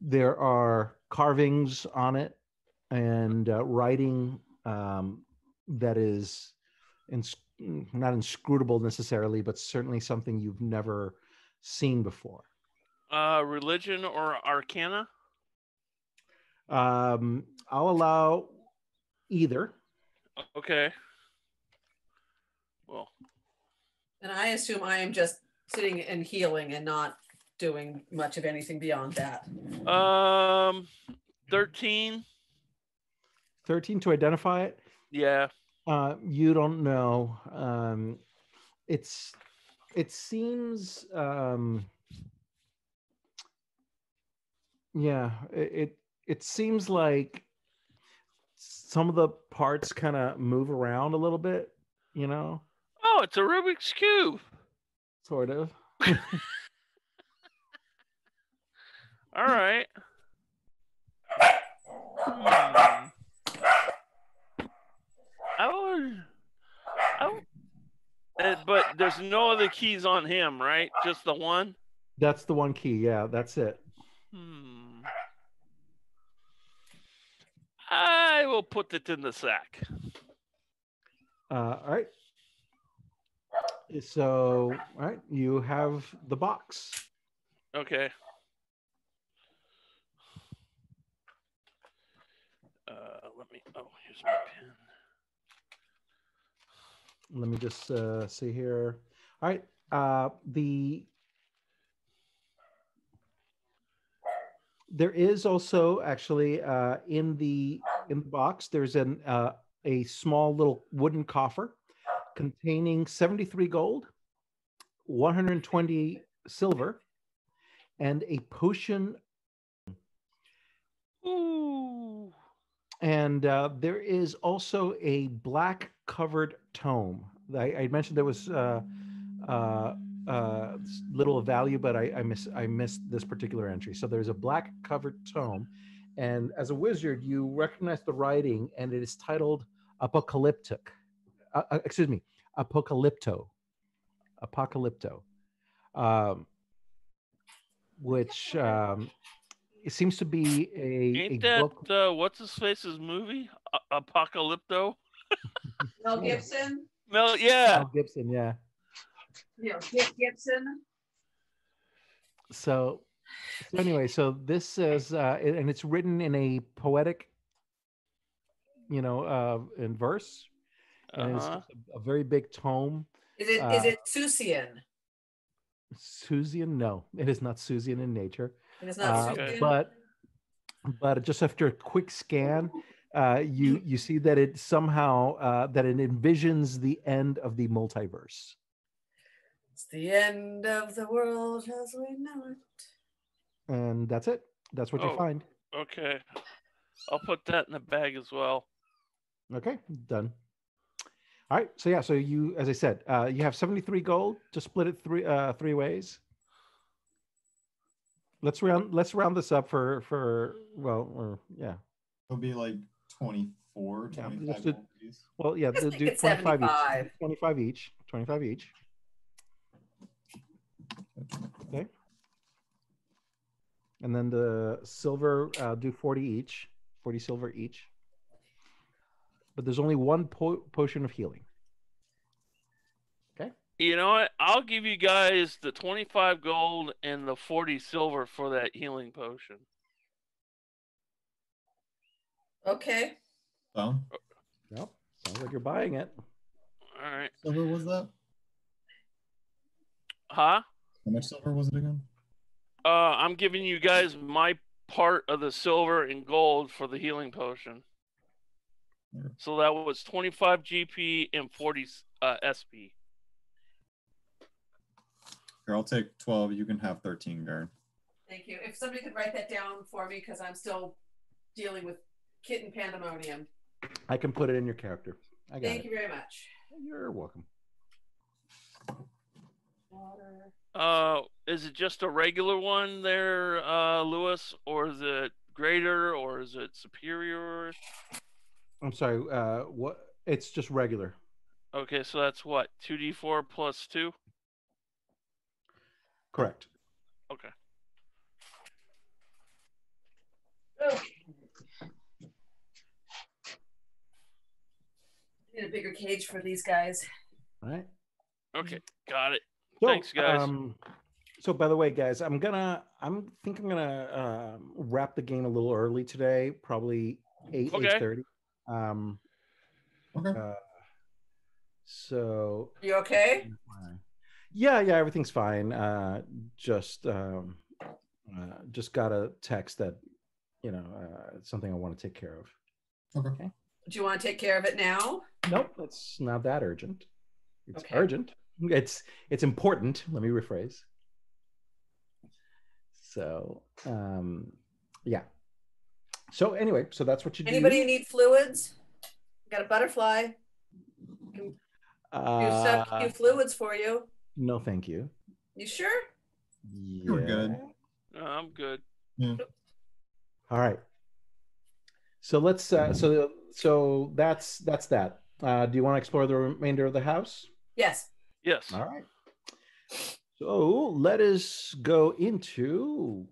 There are carvings on it and writing that is not inscrutable necessarily, but certainly something you've never seen before. Religion or arcana? I'll allow either. Okay. Well. And I assume I am just sitting and healing and not doing much of anything beyond that. 13. 13 to identify it? Yeah. You don't know. It seems yeah, it seems like some of the parts kind of move around a little bit, you know? Oh, it's a Rubik's Cube. Sort of. All right. But there's no other keys on him, right? Just the one? That's the one key. Yeah, that's it. I will put it in the sack. All right. So, all right, you have the box. Okay. Here's my pen. Let me just see here. All right. There is also actually in the box, there's a small little wooden coffer containing 73 gold, 120 silver, and a potion. Ooh. And there is also a black covered tome. I mentioned there was little of value, but I missed this particular entry. So there's a black covered tome, and as a wizard, you recognize the writing, and it is titled Apocalyptic. Excuse me, Apocalypto. Apocalypto, which it seems to be Ain't a that book. what's his face's movie? Apocalypto? Mel Gibson? Mel, yeah. Mel Gibson, yeah. Yeah, Gibson. So anyway, so this says, and it's written in a poetic, in verse, and it's a very big tome. Is it Susian? Susian, no, it is not Susian in nature. It is not Okay. Susan. But just after a quick scan, you see that it somehow that it envisions the end of the multiverse. It's the end of the world as we know it. And that's it. That's what you Oh. find. Okay. I'll put that in the bag as well. Okay, done. All right. So yeah, so you, as I said, you have 73 gold to split it three ways. Let's round this up for well, or yeah. It'll be like 24, Yeah, 25 just do- gold piece. Well, yeah, Let's do make it 25 each. 75. 25 each. 25 each. Okay. And then the silver, do 40 each. 40 silver each. But there's only one potion of healing. Okay. You know what? I'll give you guys the 25 gold and the 40 silver for that healing potion. Okay. So, Nope. Sounds like you're buying it. All right. silver was that? Huh? How much silver was it again? I'm giving you guys my part of the silver and gold for the healing potion. So that was 25 GP and 40 SP. Here, I'll take 12. You can have 13, Garen. Thank you. If somebody could write that down for me, because I'm still dealing with kitten pandemonium. I can put it in your character. I got Thank it. you very much. You're welcome. Water. Is it just a regular one there, Lewis, or is it greater, or is it superior? I'm sorry. What? It's just regular. Okay, so that's what, 2d4 plus 2? Correct. Okay. Okay. Need a bigger cage for these guys. All right. Okay, got it. So, Thanks, guys. So by the way, guys, I'm think I'm gonna wrap the game a little early today, probably 8:30. Okay. So You okay? yeah, everything's fine. Just got a text that it's something I want to take care of. Okay. Do you want to take care of it now? Nope, it's not that urgent. It's Okay. urgent. It's important. Let me rephrase. So yeah. So anyway, so that's what you do. Anybody need fluids? Got a butterfly. Use a few fluids for you. No, thank you. You sure? Yeah. You're good. No, I'm good. Yeah. All right. So let's so that's that. Do you want to explore the remainder of the house? Yes. Yes. All right. So let us go into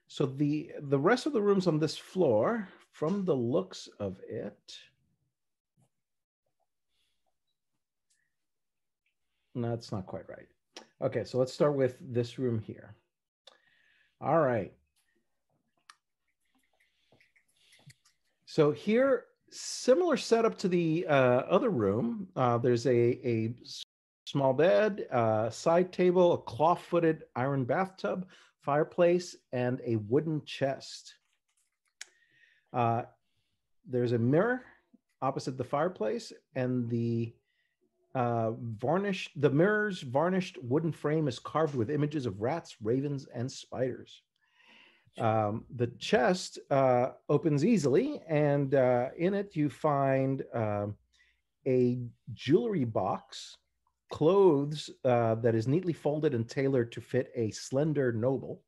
so the rest of the rooms on this floor, from the looks of it, no, it's not quite right. Okay, so let's start with this room here. All right. So here, similar setup to the other room. There's a small bed, side table, a claw-footed iron bathtub, fireplace, and a wooden chest. There's a mirror opposite the fireplace, and the mirror's varnished wooden frame is carved with images of rats, ravens, and spiders. The chest opens easily, and in it you find a jewelry box, clothes that is neatly folded and tailored to fit a slender noble.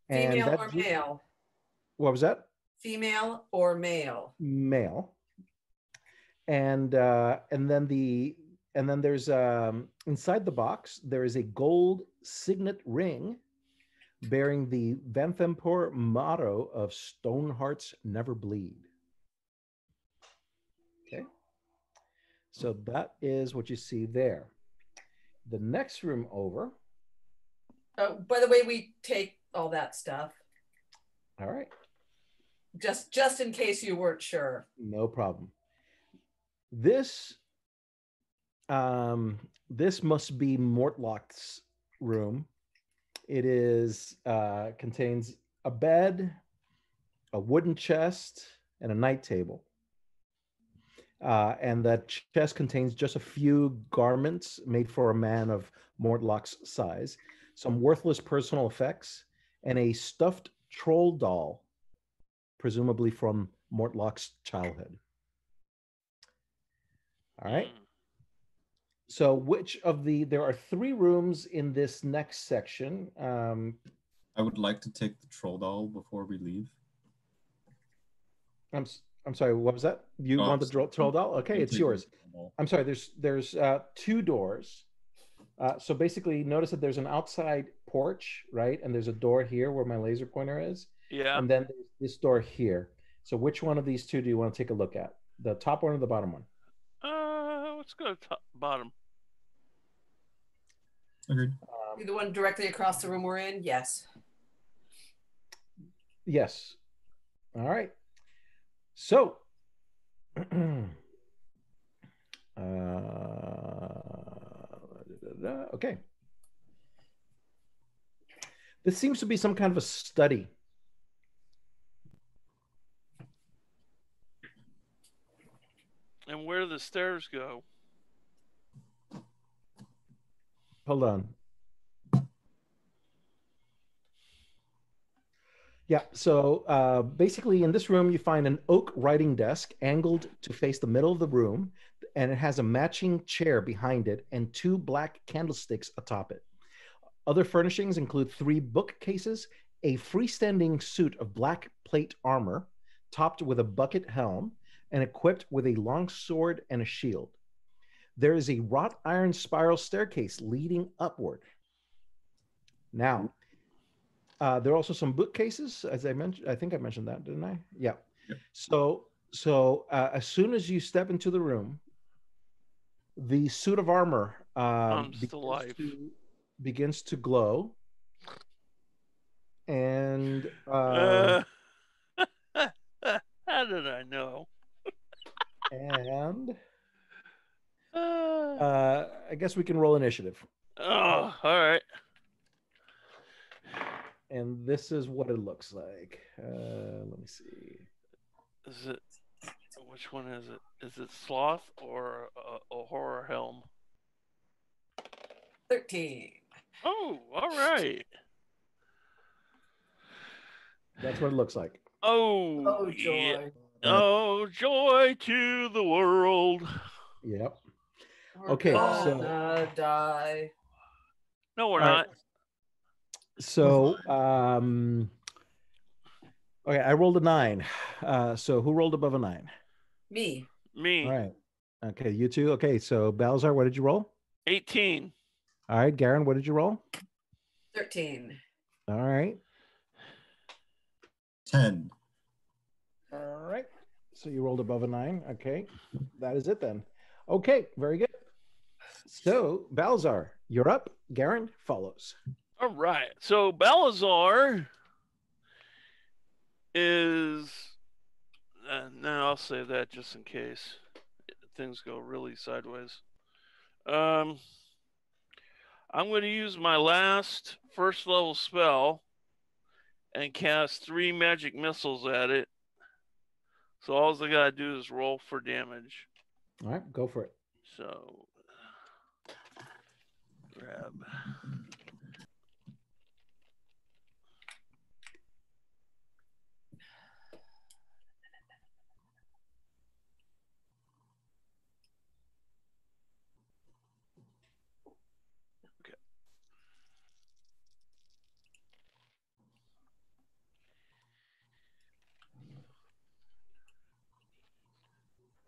Female or male? What was that? Female or male? Male. And then there's inside the box there is a gold signet ring bearing the Vanthempor motto of Stone Hearts Never Bleed. Okay. So that is what you see there. The next room over. Oh, by the way, we take all that stuff. All right. Just in case you weren't sure. No problem. This This must be Mortlock's room. It is contains a bed, a wooden chest, and a night table. And that chest contains just a few garments made for a man of Mortlock's size, some worthless personal effects, and a stuffed troll doll, presumably from Mortlock's childhood. All right. So, which of there are 3 rooms in this next section. I would like to take the troll doll before we leave. I'm sorry, what was that? You want the troll doll? Okay, it's yours. I'm sorry, there's 2 doors. So basically, notice that there's an outside porch, right? And there's a door here where my laser pointer is. Yeah. And then there's this door here. So which one of these 2 do you want to take a look at? The top one or the bottom one? Let's go top, bottom. Agreed. The one directly across the room we're in? Yes. Yes. All right. So, okay. This seems to be some kind of a study. And where do the stairs go? Hold on. Yeah, so basically in this room, you find an oak writing desk angled to face the middle of the room, and it has a matching chair behind it and 2 black candlesticks atop it. Other furnishings include 3 bookcases, a freestanding suit of black plate armor, topped with a bucket helm, and equipped with a long sword and a shield. There is a wrought iron spiral staircase leading upward. Now, there are also some bookcases, as I mentioned. I think I mentioned that, didn't I? Yeah. Yep. So as soon as you step into the room, the suit of armor begins to glow, and how did I know? And I guess we can roll initiative. Oh, all right. And this is what it looks like. Let me see. Is it? Which one is it? Is it sloth or a horror helm? 13. Oh, all right. That's what it looks like. Oh, joy. Yeah. Oh, joy to the world. Yep. We're Okay, gonna die. No, we're All not. right. So, okay, I rolled a 9. So who rolled above a 9? Me. Me. All right. Okay, you two. Okay, so Balzar, what did you roll? 18. All right, Garen, what did you roll? 13. All right. 10. All right. So you rolled above a 9. Okay, that is it then. Okay, very good. So Balzar, you're up. Garen follows. All right. So Balazar is. No, I'll say that just in case things go really sideways. I'm going to use my last 1st level spell and cast 3 magic missiles at it. So all I gotta do is roll for damage. All right, go for it. So grab.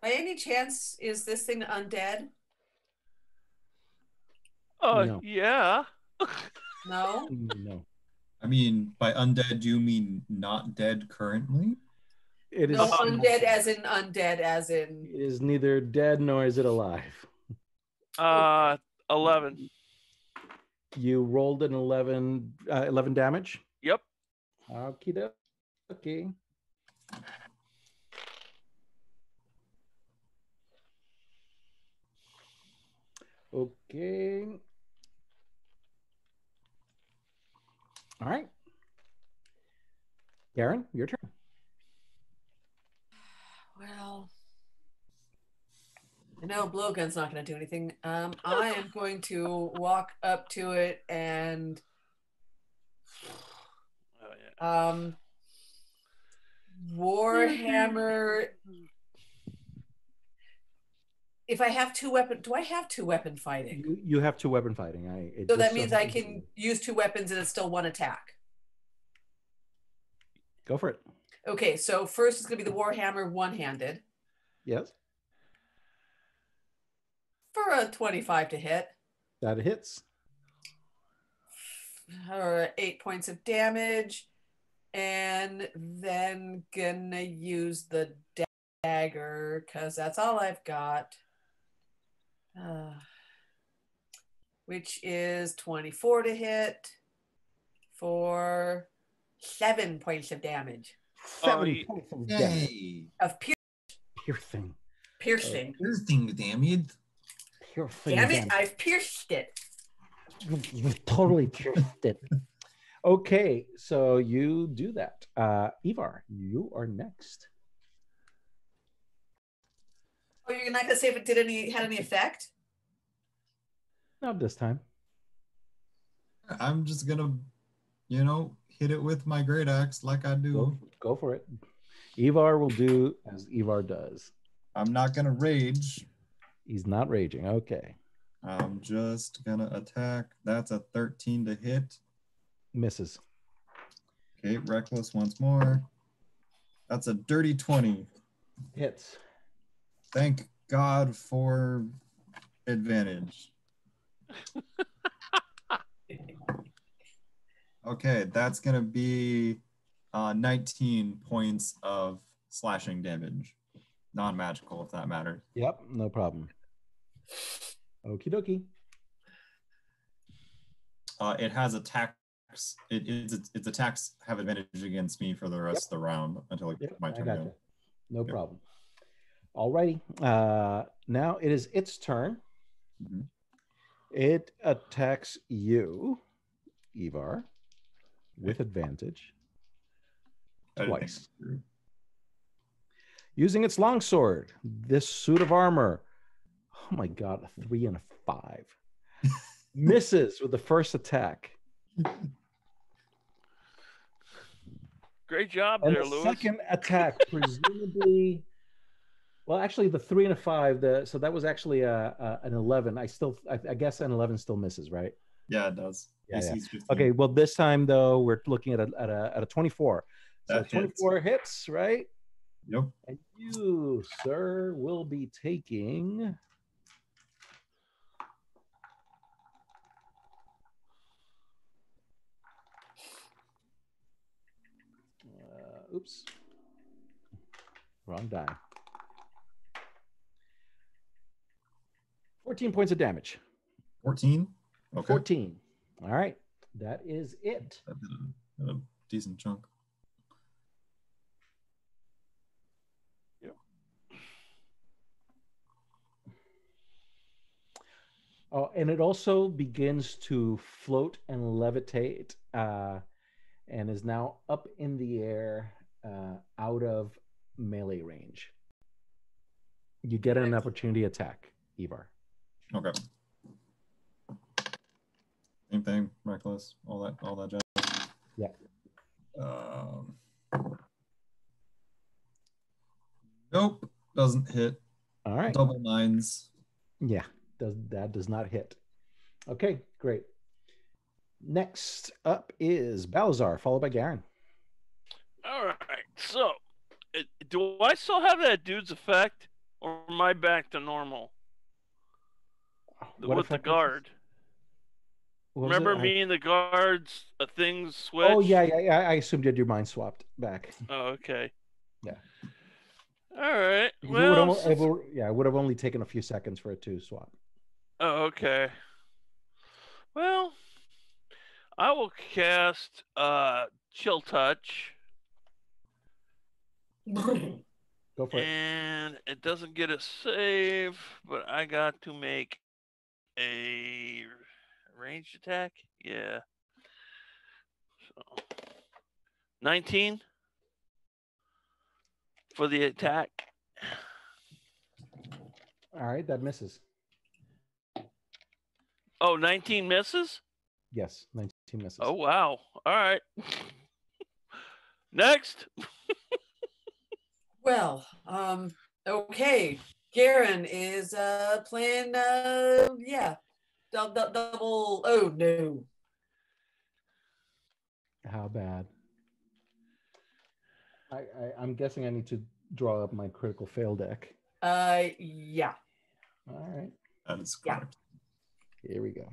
By any chance, is this thing undead? No. Yeah. No? No. I mean, by undead, do you mean not dead currently? It is No, undead as in undead as in. It is neither dead nor is it alive. 11. You rolled an 11 damage? Yep. Okie doke. Okay. Okay. All right. Garen, your turn. Well, I know blowgun's not going to do anything. I am going to walk up to it and Oh, yeah. Warhammer. If I have two weapon, do I have two weapon fighting? You have two weapon fighting. So that means I can use two weapons and it's still one attack. Go for it. Okay, so first it's going to be the Warhammer one-handed Yes. for a 25 to hit. That hits. Or 8 points of damage. And then gonna use the dagger because that's all I've got. Which is 24 to hit for 7 points of damage. 7 points of damage. Yay! Of Piercing. piercing. Piercing damage. Piercing. Damn it, damage. I've pierced it. You've totally pierced it. Okay, so you do that. Ivar, you are next. Oh, you're not gonna say if it had any effect? Not this time. I'm just gonna, hit it with my great axe like I do. Go for it. Ivar will do as Ivar does. I'm not gonna rage. He's not raging. Okay. I'm just gonna attack. That's a 13 to hit. Misses. Okay, reckless once more. That's a dirty 20. Hits. Thank God for advantage. Okay, that's gonna be 19 points of slashing damage. Non-magical, if that matters. Yep, no problem. Okie dokie. It has attacks. Its attacks have advantage against me for the rest of the round until my turn. I gotcha. No problem. Alrighty. Now it is its turn. Mm-hmm. It attacks you, Ivar, with advantage twice. Using its longsword, this suit of armor. Oh my God, a 3 and a 5. Misses with the first attack. Great job And there, the Lewis. second attack, presumably, well, actually, the 3 and a 5. So that was actually an 11. I guess an 11 still misses, right? Yeah, it does. Yeah. Okay. Well, this time though, we're looking at a 24. So That 24 hits, right? Yep. And you, sir, will be taking. Oops. Wrong die. 14 points of damage. 14? Okay. 14. All right. That is it. That did a decent chunk. Yep. Oh, and it also begins to float and levitate and is now up in the air out of melee range. You get an opportunity attack, Ivar. Okay. Same thing, reckless, all that jazz. Yeah. Nope, doesn't hit. All right. Double 9s. Yeah, that does not hit. Okay, great. Next up is Balazar, followed by Garen. All right. So, do I still have that dude's effect, or am I back to normal? With the guard. Remember me and the guards, things switched? Oh, yeah. I assumed you had your mind swapped back. Oh, okay. Yeah. All right. It would have only taken a few seconds for it to swap. Oh, okay. Well, I will cast Chill Touch. Go for it. And it doesn't get a save, but I got to make a ranged attack. Yeah. So 19 for the attack. All right, that misses. Oh, 19 misses? Yes, 19 misses. Oh, wow. All right. Next. Well, okay. Garen is playing double. Oh no. How bad? I'm guessing I need to draw up my critical fail deck. Yeah. All right. That is Yeah. correct. Here we go.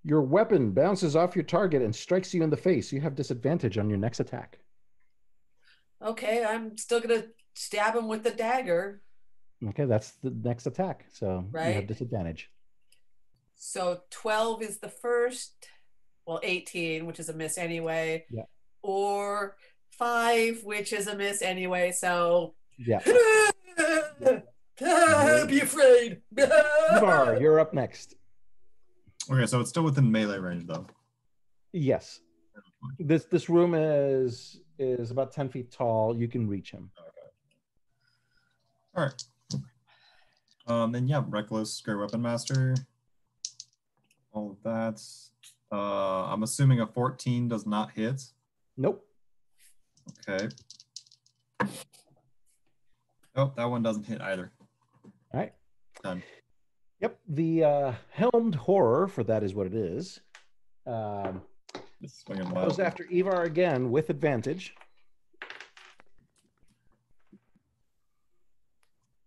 Your weapon bounces off your target and strikes you in the face. You have disadvantage on your next attack. Okay, I'm still gonna stab him with the dagger. Okay, that's the next attack. So you have Right. disadvantage. So 12 is the first. Well, 18, which is a miss anyway. Yeah. Or 5, which is a miss anyway. So Yeah. be afraid. Ivar, you're up next. Okay, so it's still within melee range though. Yes. This room is about 10 feet tall. You can reach him. All right. Then yeah, reckless, great weapon master. All of that. I'm assuming a 14 does not hit. Nope. Okay. Oh, that one doesn't hit either. All right. Done. Yep. The helmed horror, for that is what it is, Just swinging goes wild. after Ivar again with advantage.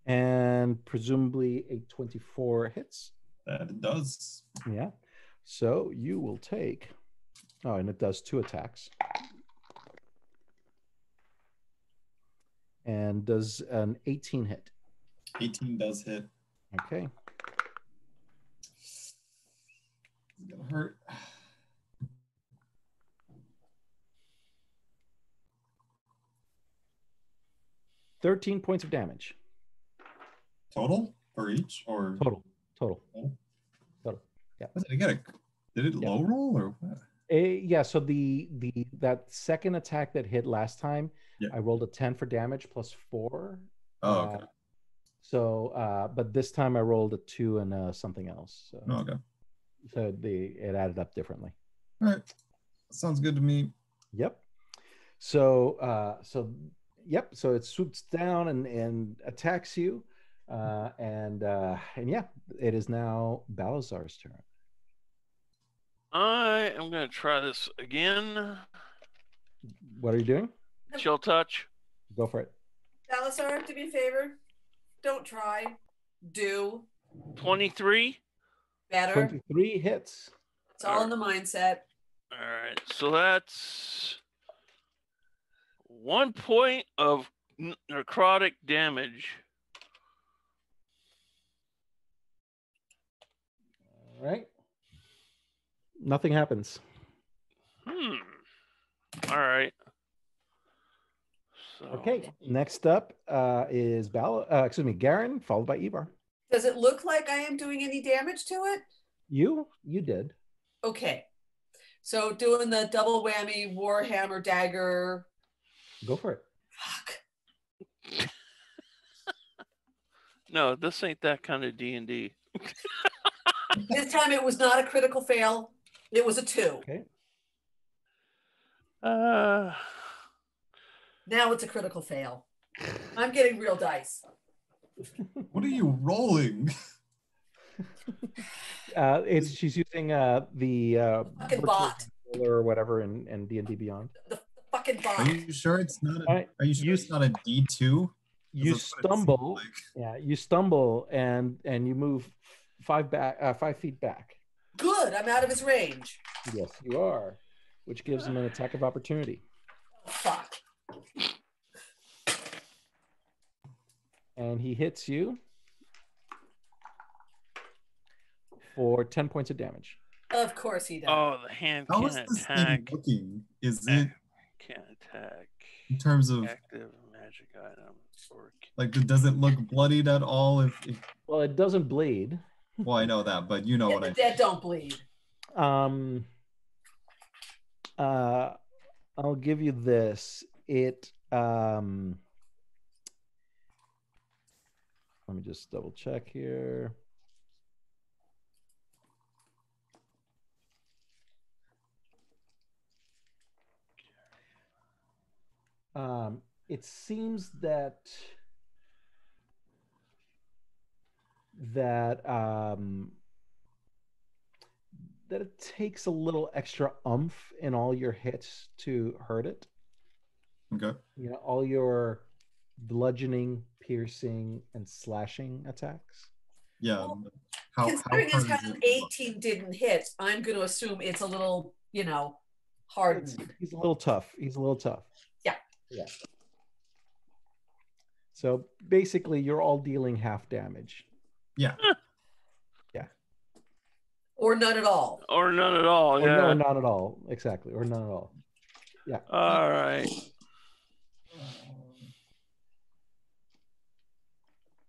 And presumably a 24 hits. That it does. Yeah. So you will take, oh, and it does 2 attacks. And does an 18 hit. 18 does hit. Okay. It's gonna hurt. 13 points of damage. Total for each or Total. Yeah. Did it get a? Did it low roll or what? Yeah. So that second attack that hit last time, Yeah. I rolled a 10 for damage plus 4. Oh, okay. But this time I rolled a 2 and something else. So, Oh, okay. so it added up differently. All right. Sounds good to me. Yep. So so it swoops down and attacks you, and yeah, it is now Balazar's turn. I am going to try this again. What are you doing? Chill touch. Go for it. Salazar, do me a favor. Don't try. Do 23. better. 23 hits. It's all in the mindset. All right. So that's 1 point of necrotic damage. All right. Nothing happens. All right. So, Okay. Next up is Garen, followed by Ivar. Does it look like I am doing any damage to it? You did. Okay. So doing the double whammy Warhammer dagger. Go for it. Fuck. No, this ain't that kind of D&D. This time it was not a critical fail. It was a 2. Okay. Uh, Now it's a critical fail. I'm getting real dice. What are you rolling? She's using the Fucking virtual bot. controller or whatever in D&D Beyond. The fucking Are bot. you sure it's not? All right. Are you sure it's not a D2? You That's what it seems stumble. like. Yeah, you stumble and you move 5 feet back. Good. I'm out of his range. Yes, you are, which gives him an attack of opportunity. Oh, fuck. And he hits you for 10 points of damage. Of course he does. oh, the hand How is can't this thing attack. looking? Is it Can't attack. in terms of Active magic item. Or like, does it look bloodied at all? If Well, it doesn't bleed. Well, I know that, but you know what the I dead don't bleed. I'll give you this. It let me just double check here. It seems that that it takes a little extra oomph in all your hits to hurt it. Okay. You know, all your bludgeoning, piercing, and slashing attacks. Yeah. Well, How considering hard his is an it? 18 didn't hit, I'm going to assume it's a little, hard. He's a little tough. He's a little tough. Yeah. Yeah. So basically, you're all dealing half damage. Yeah. Yeah. Or none at all. Or none at all. Yeah. Or not at all. Exactly. Or none at all. Yeah. All right.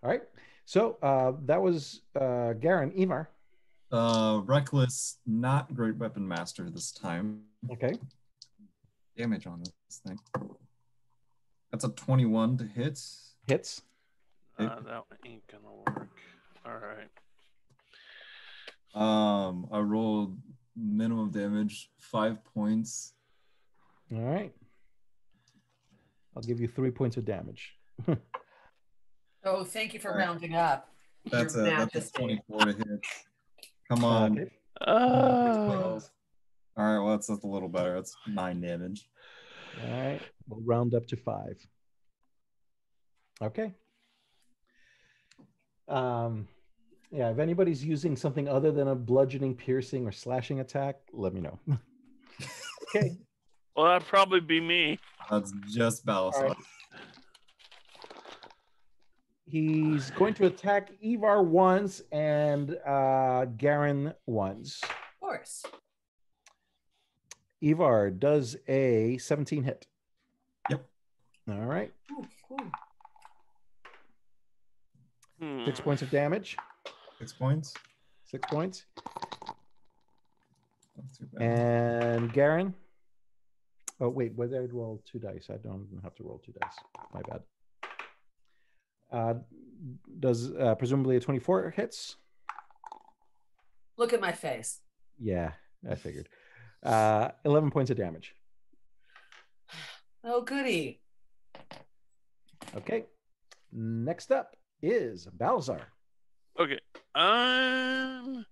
All right. So that was Garen. Ivar. Reckless, not great weapon master this time. Okay. Damage on this thing. That's a 21 to hit. Hits. That ain't gonna work. All right. I rolled minimum damage, 5 points. All right. I'll give you 3 points of damage. Oh, thank you for All right. rounding up. That's Your a Majesty. 24 to hit. Come on. Okay. All right, well that's a little better. That's 9 damage. All right. We'll round up to 5. Okay. Yeah, if anybody's using something other than a bludgeoning, piercing, or slashing attack, let me know. Okay. Well, that'd probably be me. That's just Balasar. Right. He's going to attack Ivar once and Garen once. Of course. Ivar does a 17 hit. Yep. All right. Ooh. 6 points of damage. 6 points. 6 points. Not too bad. And Garen. Oh, wait. Whether I roll 2 dice. I don't have to roll 2 dice. My bad. Does presumably a 24 hits? Look at my face. Yeah, I figured. 11 points of damage. Oh, goody. Okay. Next up is Balzar. Okay. I'm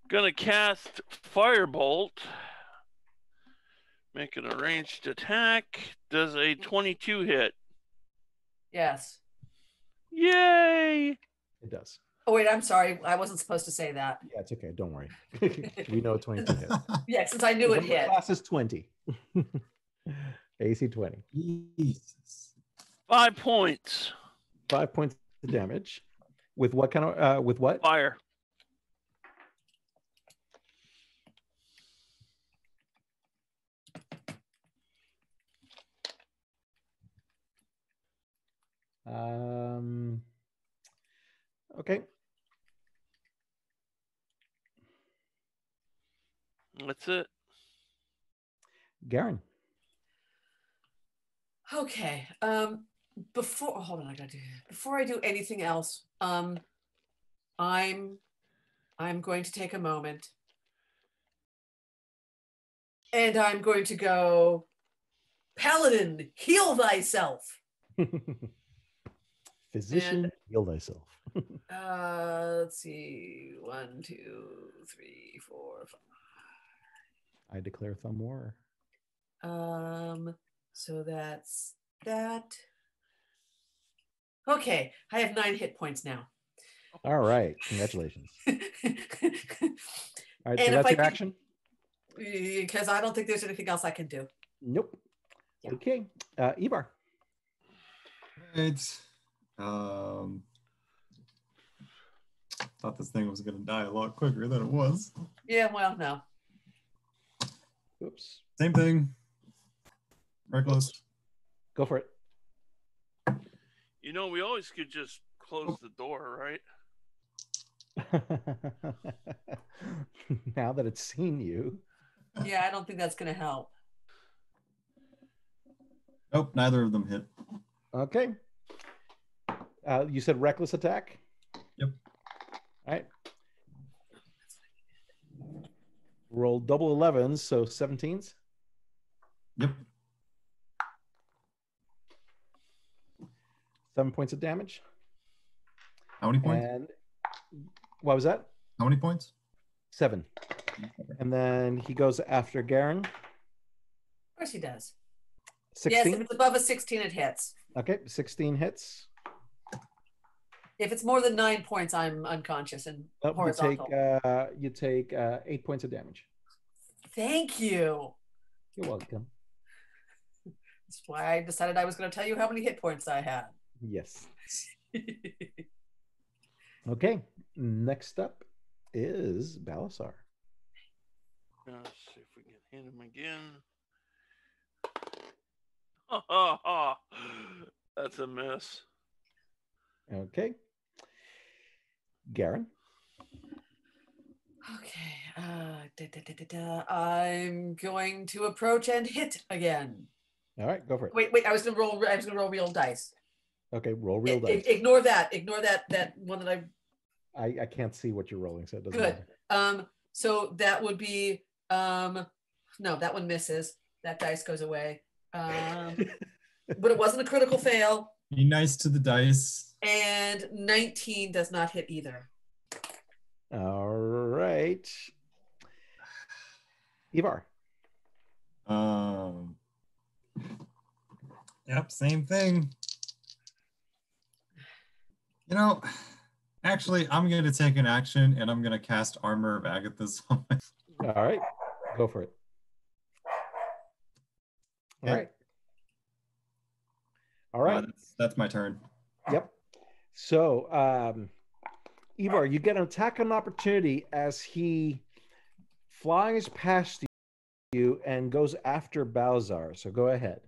gonna cast Firebolt. Make it a ranged attack. Does a 22 hit? Yes. Yay! It does. Oh, wait, I'm sorry. I wasn't supposed to say that. Yeah, it's okay. Don't worry. We know 22 hits. Yeah, since I knew it hit. Class is 20. AC 20. Jesus. 5 points. 5 points of damage. With what kind of with what? Fire. Okay. That's it. Garen. Okay. Hold on, before I do anything else, I'm going to take a moment and I'm going to go, Paladin, heal thyself. Physician, heal thyself. Let's see. 1, 2, 3, 4, 5. I declare thumb war. So that's that. Okay, I have 9 hit points now. All right. Congratulations. All right, And so if that's I your can- action? Because I don't think there's anything else I can do. Nope. Yeah. Okay. Ivar. Right. Thought this thing was gonna die a lot quicker than it was. Yeah, well, no. Oops. Same thing. Reckless. Go for it. You know, we always could just close the door, right? Now that it's seen you. Yeah, I don't think that's going to help. Nope, neither of them hit. Okay. You said reckless attack? Yep. All right. Roll double 11s, so 17s. Yep. 7 points of damage. How many points? And what was that? How many points? 7. And then he goes after Garen. Of course he does. 16. Yes, if it's above a 16, it hits. Okay, 16 hits. If it's more than 9 points, I'm unconscious and horizontal. You take 8 points of damage. Thank you. You're welcome. That's why I decided I was going to tell you how many hit points I had. Yes. Okay. Next up is Balasar. Let's see if we can hit him again. Ha ha ha. That's a miss. Okay. Garen. Okay. I'm going to approach and hit again. All right, go for it. Wait. I was gonna roll real dice. Okay, roll real dice. Ignore that one that I can't see what you're rolling, so it doesn't good. matter. So that would be no, that one misses. That dice goes away. But it wasn't a critical fail. Be nice to the dice. And 19 does not hit either. All right. Ivar. Yep, same thing. You know, actually, I'm going to take an action and I'm going to cast Armor of Agathis on my... All right, go for it. All right. All right. That's my turn. Yep. So, Ivar, you get an attack on opportunity as he flies past you and goes after Balzar. So go ahead.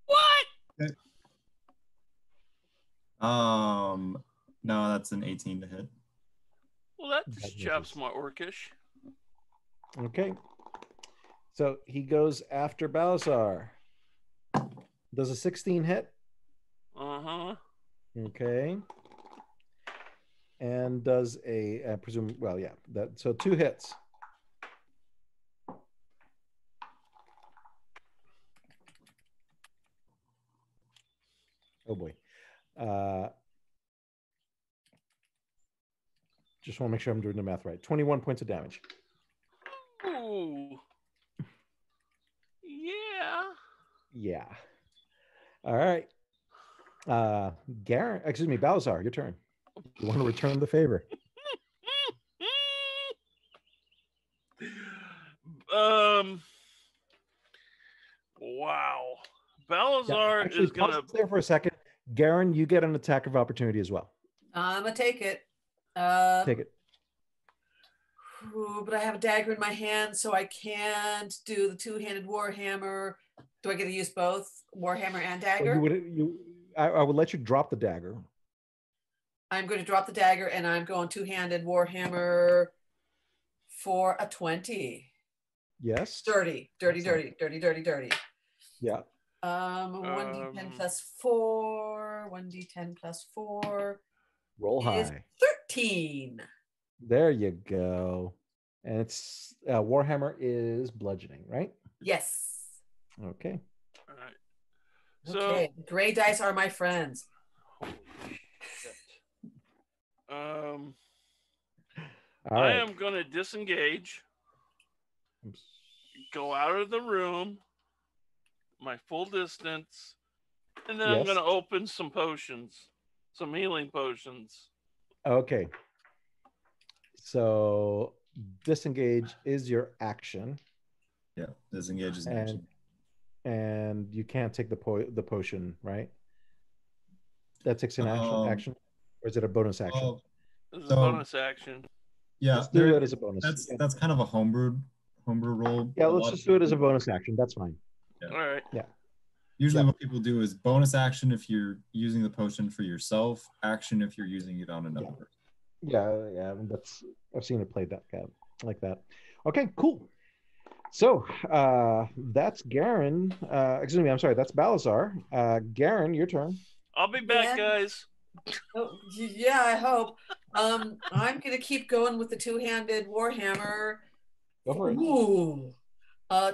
What? Okay. No, that's an 18 to hit. Well, that's chap's my orcish. Okay. So he goes after Balzar. Does a 16 hit? Uh-huh. Okay. And does I presume, well, yeah, so 2 hits. Oh boy. Just want to make sure I'm doing the math right. 21 points of damage. Ooh. Yeah. Yeah. All right. Balazar, your turn. You want to return the favor? Wow. Balazar is gonna there for a second. Garen, you get an attack of opportunity as well. I'm gonna take it. Take it. But I have a dagger in my hand, so I can't do the two-handed warhammer. Do I get to use both warhammer and dagger? Well, I would let you drop the dagger. I'm going to drop the dagger, and I'm going two-handed warhammer for a 20. Yes. Dirty. Yeah. 1d10 plus 4. 1d10 plus 4. Roll high. Is 13. There you go. And it's Warhammer is bludgeoning, right? Yes. Okay. All right. Okay. So, gray dice are my friends. Holy shit. All I right. am gonna disengage. Go out of the room. My full distance. And then I'm gonna open some potions. Some healing potions. Okay. So disengage is your action. Yeah, disengage is an action. And you can't take the potion, right? That takes an action, or is it a bonus action? It's a bonus action. Yeah, let's do it as a bonus. That's kind of a homebrew roll. Yeah, let's just do it as a bonus action. That's fine. Yeah. All right. Yeah. Usually what people do is bonus action if you're using the potion for yourself, action if you're using it on another person. Yeah. I've seen it played like that. Okay, cool. So that's Garen. Excuse me, I'm sorry, that's Balazar. Garen, your turn. I'll be back, Yeah. guys. Oh, yeah, I hope. I'm gonna keep going with the two-handed warhammer. Go for it. Ooh,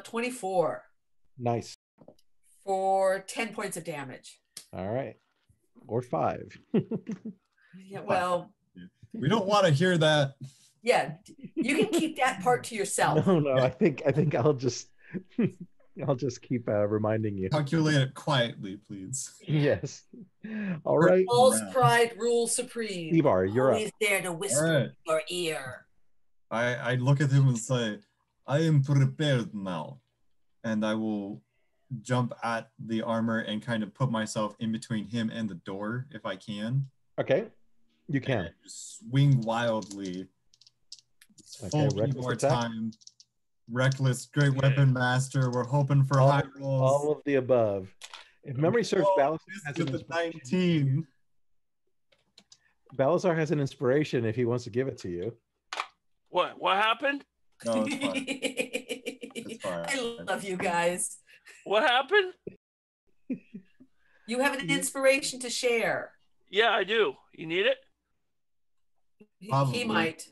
24 Nice. for 10 points of damage. All right. Or 5. Yeah, well, We don't want to hear that. yeah, you can keep that part to yourself. No, I think I'll just keep reminding you. Calculate it quietly, please. Yes. All right. False Yeah. pride rules supreme. Ivar, you're up. Always there to whisper All right. in your ear. I look at him and say, I am prepared now. And I will jump at the armor and kind of put myself in between him and the door if I can. Okay. You can. And just swing wildly. Okay, Full reckless more attack. time. Reckless, great weapon master. We're hoping for high rolls. All of the above. If memory serves, Balazar has with an the 19. Balazar has an inspiration if he wants to give it to you. What happened? No, it's fine. It's fine. I love you guys. What happened? You have an inspiration to share. Yeah, I do. You need it? Probably. He might.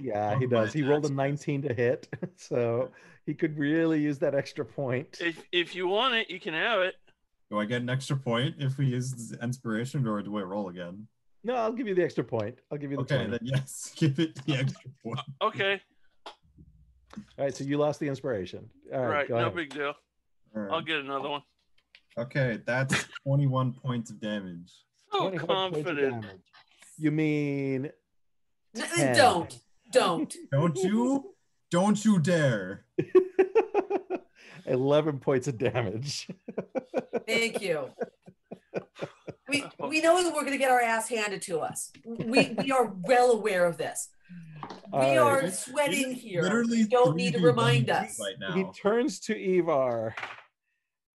Yeah, he does. He rolled a 19 to hit, so he could really use that extra point. If you want it, you can have it. Do I get an extra point if we use inspiration, or do I roll again? No, I'll give you the extra point. I'll give you the Okay, 20. then yes, give it the extra point. Okay. All right, so you lost the inspiration. All right, go no ahead. big deal. All right. I'll get another one. Okay, that's 21 points of damage. So 25 points of confident. damage. You mean 10. Don't. Don't you dare. 11 points of damage. Thank you. We know that we're going to get our ass handed to us. We are well aware of this. We are sweating here. Literally, You don't need to remind us. right now. He turns to Ivar,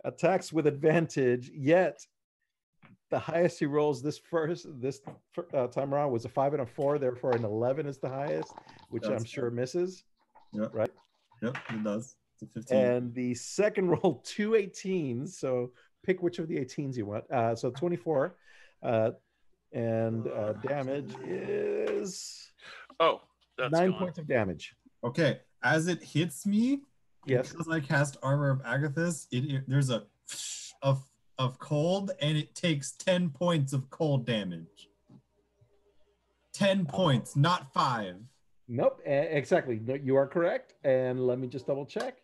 attacks with advantage, yet the highest he rolls this time around was a 5 and a 4, therefore an 11 is the highest, which I'm sure misses. Yep. Right? Yep, it does. It's a 15. And the second roll, 2 18s, so pick which of the 18s you want. So 24, and damage is that's 9 gone. points of damage. Okay, as it hits me, Yes. because I cast Armor of Agathis, there's a of cold, and it takes 10 points of cold damage. 10 points, not 5. Nope, exactly. No, you are correct. And let me just double check.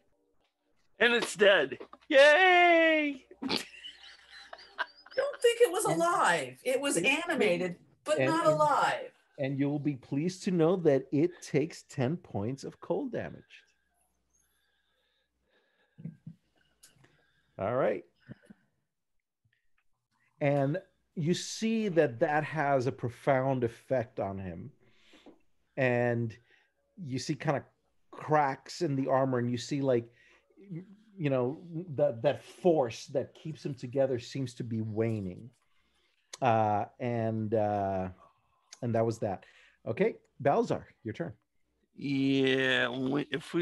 And it's dead. Yay! I don't think it was alive. It was animated, but not alive. And you'll be pleased to know that it takes 10 points of cold damage. All right. And you see that has a profound effect on him. And you see kind of cracks in the armor, and you see that force that keeps him together seems to be waning. And that was that. Okay, Balzar, your turn. Yeah, if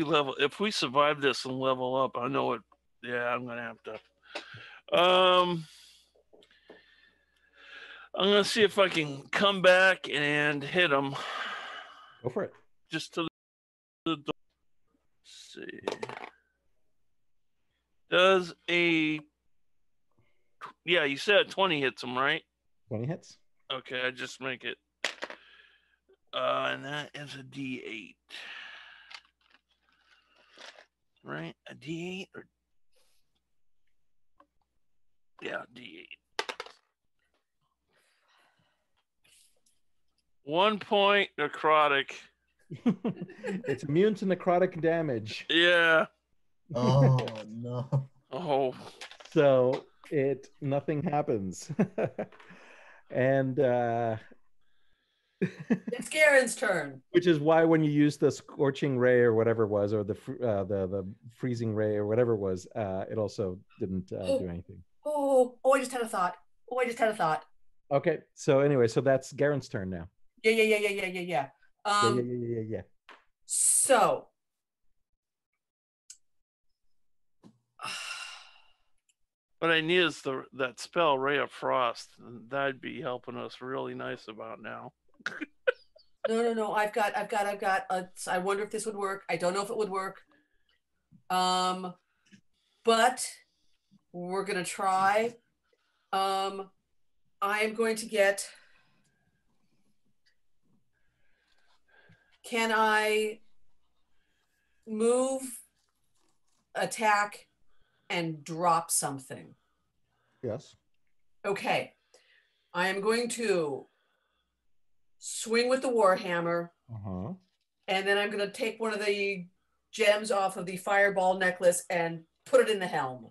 we survive this and level up, I know it. Yeah, I'm gonna have to. I'm gonna see if I can come back and hit him. Go for it. Just to the door. Let's see. Does you said 20 hits him, right? 20 hits. Okay, I just make it. And that is a D8. Right? A D8 or D8. 1 point necrotic. It's immune to necrotic damage. Yeah. Oh no. Oh. So nothing happens. And it's Garen's turn. Which is why when you use the scorching ray or whatever it was, or the freezing ray or whatever it was, it also didn't do anything. I just had a thought. Okay, so anyway, so that's Garen's turn now. Yeah. Yeah. So What I need is that spell, Ray of Frost. That'd be helping us really nice about now. no. I've got. I wonder if this would work. I don't know if it would work. But we're gonna try. I am going to get. Can I move, attack, and drop something? Yes. Okay. I am going to swing with the Warhammer. And then I'm going to take one of the gems off of the fireball necklace and put it in the helm.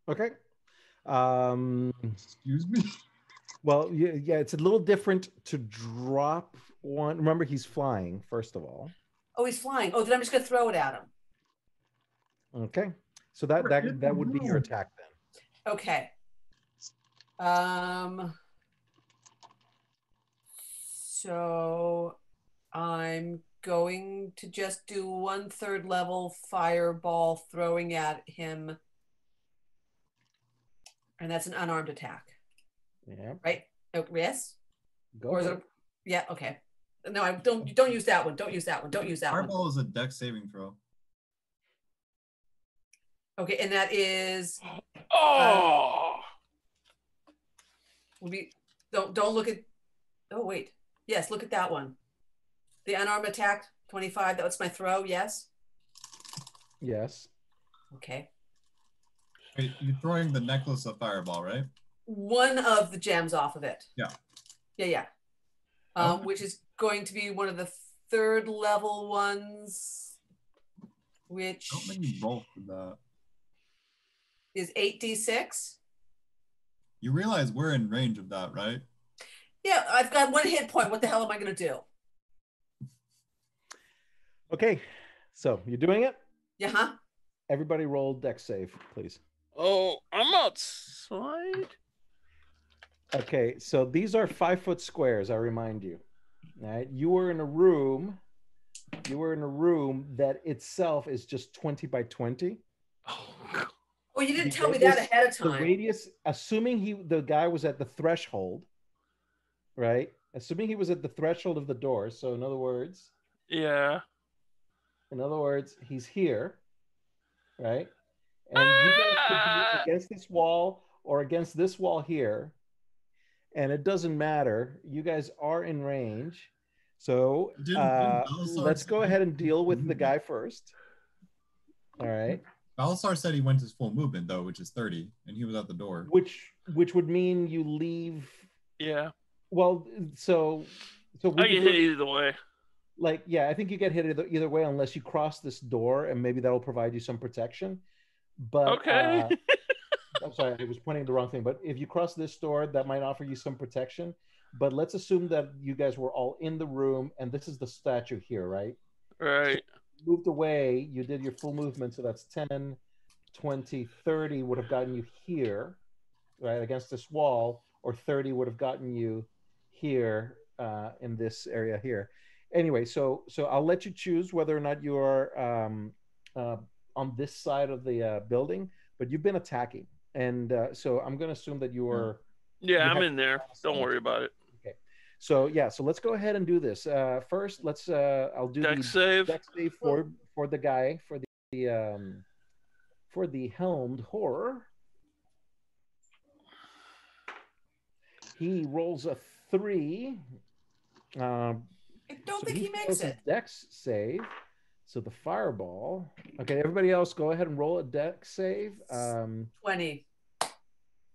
Okay. Excuse me? Well, yeah, it's a little different to drop one. Remember, he's flying, first of all. Oh, he's flying. Oh, then I'm just going to throw it at him. Okay. So that would be your attack then. Okay. So I'm going to just do 1/3 level fireball throwing at him. And that's an unarmed attack. Yeah. Right? Oh, yes? Go or is it? Yeah, okay. No, I don't use that one. Don't use that one. Fireball is a dex saving throw. Okay, and that is will be don't look at wait. Yes, look at that one. The unarmed attack, 25. That's my throw, yes? Yes. Okay. Wait, you're throwing the necklace of fireball, right? One of the gems off of it. Yeah. Yeah. Okay. Which is going to be one of the 3rd level ones, which Don't make me roll for that. is 8d6. You realize we're in range of that, right? Yeah, I've got 1 hit point. What the hell am I going to do? Okay, so you're doing it? Yeah. Everybody roll dex save, please. Oh, I'm outside. Okay, so these are 5-foot squares, I remind you. All right, you were in a room that itself is just 20 by 20. Oh, you didn't tell me that ahead of time. The radius, assuming the guy was at the threshold, right? Assuming he was at the threshold of the door. So in other words, he's here, right? And you guys could be against this wall or against this wall here. And it doesn't matter. You guys are in range. So let's go ahead and deal with the guy first. All right. Balasar said he went his full movement though, which is 30, and he was at the door. Which would mean you leave. Yeah. Well, so I get hit either way. Like, yeah, I think you get hit either way unless you cross this door, and maybe that'll provide you some protection. But okay. I'm sorry, I was pointing the wrong thing. But if you cross this door, that might offer you some protection. But let's assume that you guys were all in the room, and this is the statue here, right? Right. So you moved away, you did your full movement, so that's 10, 20, 30 would have gotten you here, right, against this wall, or 30 would have gotten you here in this area here. Anyway, so I'll let you choose whether or not you are on this side of the building, but you've been attacking. And so I'm going to assume that you are... Yeah, I'm in there. Don't worry about it. Okay. So, yeah, so let's go ahead and do this. First, let's... I'll do dex save. Dex save for the guy, for the helmed horror. He rolls a 3. I don't think he makes it. Dex save. So the fireball. Okay, everybody else, go ahead and roll a dex save. 20.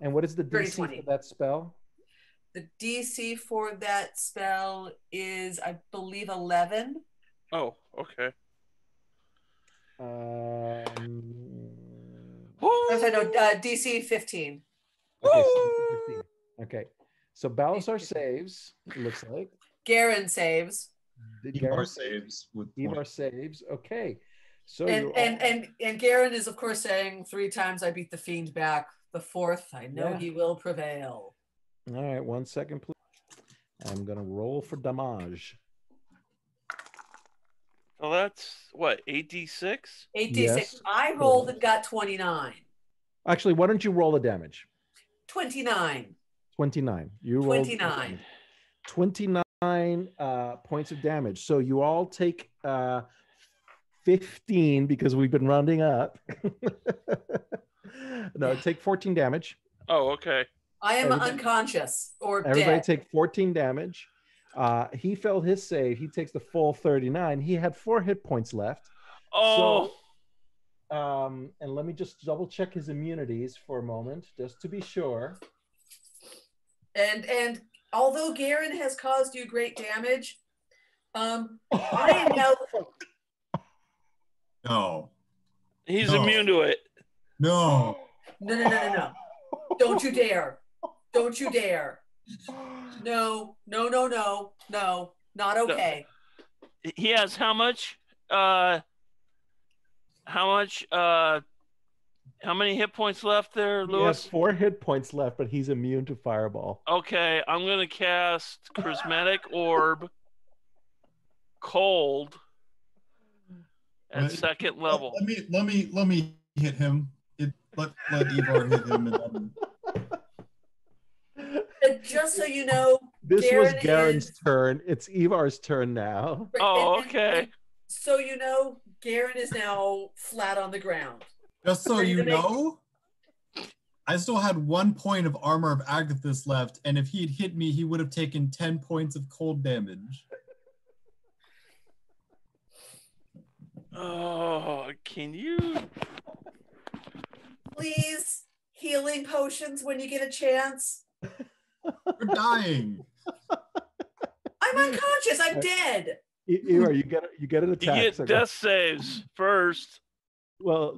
And what is the DC for that spell? The DC for that spell is, I believe, 11. Oh, okay. DC 15. Okay, so 15. Okay. So Balasar saves, it looks like. Garen saves. Ivar saves with Ivar saves. Okay. So and Garen is of course saying 3 times I beat the fiend back. The 4th, I know he will prevail. All right, 1 second, please. I'm gonna roll for damage. Oh, that's what, 8d6? 8d6. Yes. I rolled and got 29. Actually, why don't you roll the damage? 29. 29. You rolled 29. 29 points of damage. So you all take 15 because we've been rounding up. No, take 14 damage. Oh, okay. I am unconscious or Everybody dead. take 14 damage. He failed his save. He takes the full 39. He had 4 hit points left. Oh. So, and let me just double check his immunities for a moment, just to be sure. And although Garen has caused you great damage, I am now. No. He's immune to it. No. No. Don't you dare. Don't you dare. No. Not okay. He has how much? How many hit points left there, Lewis? He has 4 hit points left, but he's immune to fireball. Okay, I'm gonna cast Charismatic Orb, Cold, at second level. Let me hit him. Let Ivar hit him. And just so you know, this was Garen's turn. It's Ivar's turn now. Oh, okay. And so you know, Garen is now flat on the ground. Just so you know, I still had 1 point of Armor of Agathis left, and if he had hit me, he would have taken 10 points of cold damage. Oh, can you please healing potions when you get a chance? We're dying. I'm unconscious. I'm dead. Ivar, you get an attack. You get death saves first. Well,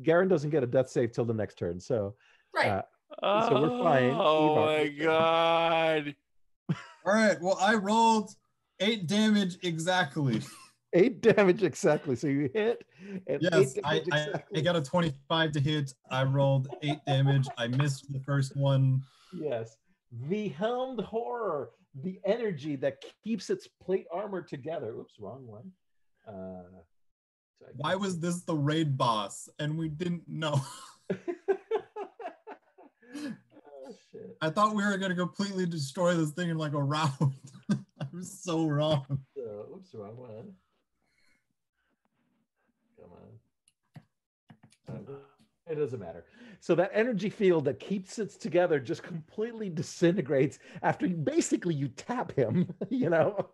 Garen doesn't get a death save till the next turn, so right. So we're fine. Oh Ivar. my god! All right. Well, I rolled 8 damage exactly. 8 damage exactly. So you hit. And yes, 8 damage exactly. I got a 25 to hit. I rolled 8 damage. I missed the first one. Yes. The helmed horror, the energy that keeps its plate armor together. Oops, wrong one. Why was this the raid boss and we didn't know? Oh, shit. I thought we were going to completely destroy this thing in like a round. I was so wrong. Oops, wrong one. Come on. It doesn't matter. So that energy field that keeps it together just completely disintegrates after you tap him, you know,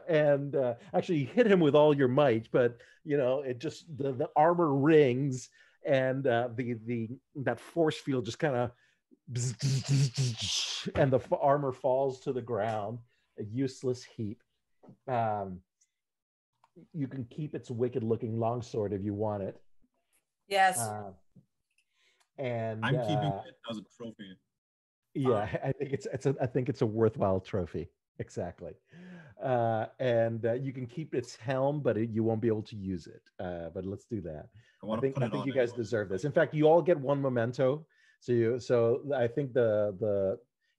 and actually you hit him with all your might, but you know, it just the armor rings and that force field just kind of and the armor falls to the ground, a useless heap. You can keep its wicked looking longsword if you want it. Yes. And I'm keeping it as a trophy. Yeah, I think it's a worthwhile trophy. Exactly. And you can keep its helm, but you won't be able to use it. But let's do that. I think you guys deserve this. In fact, you all get 1 memento. So I think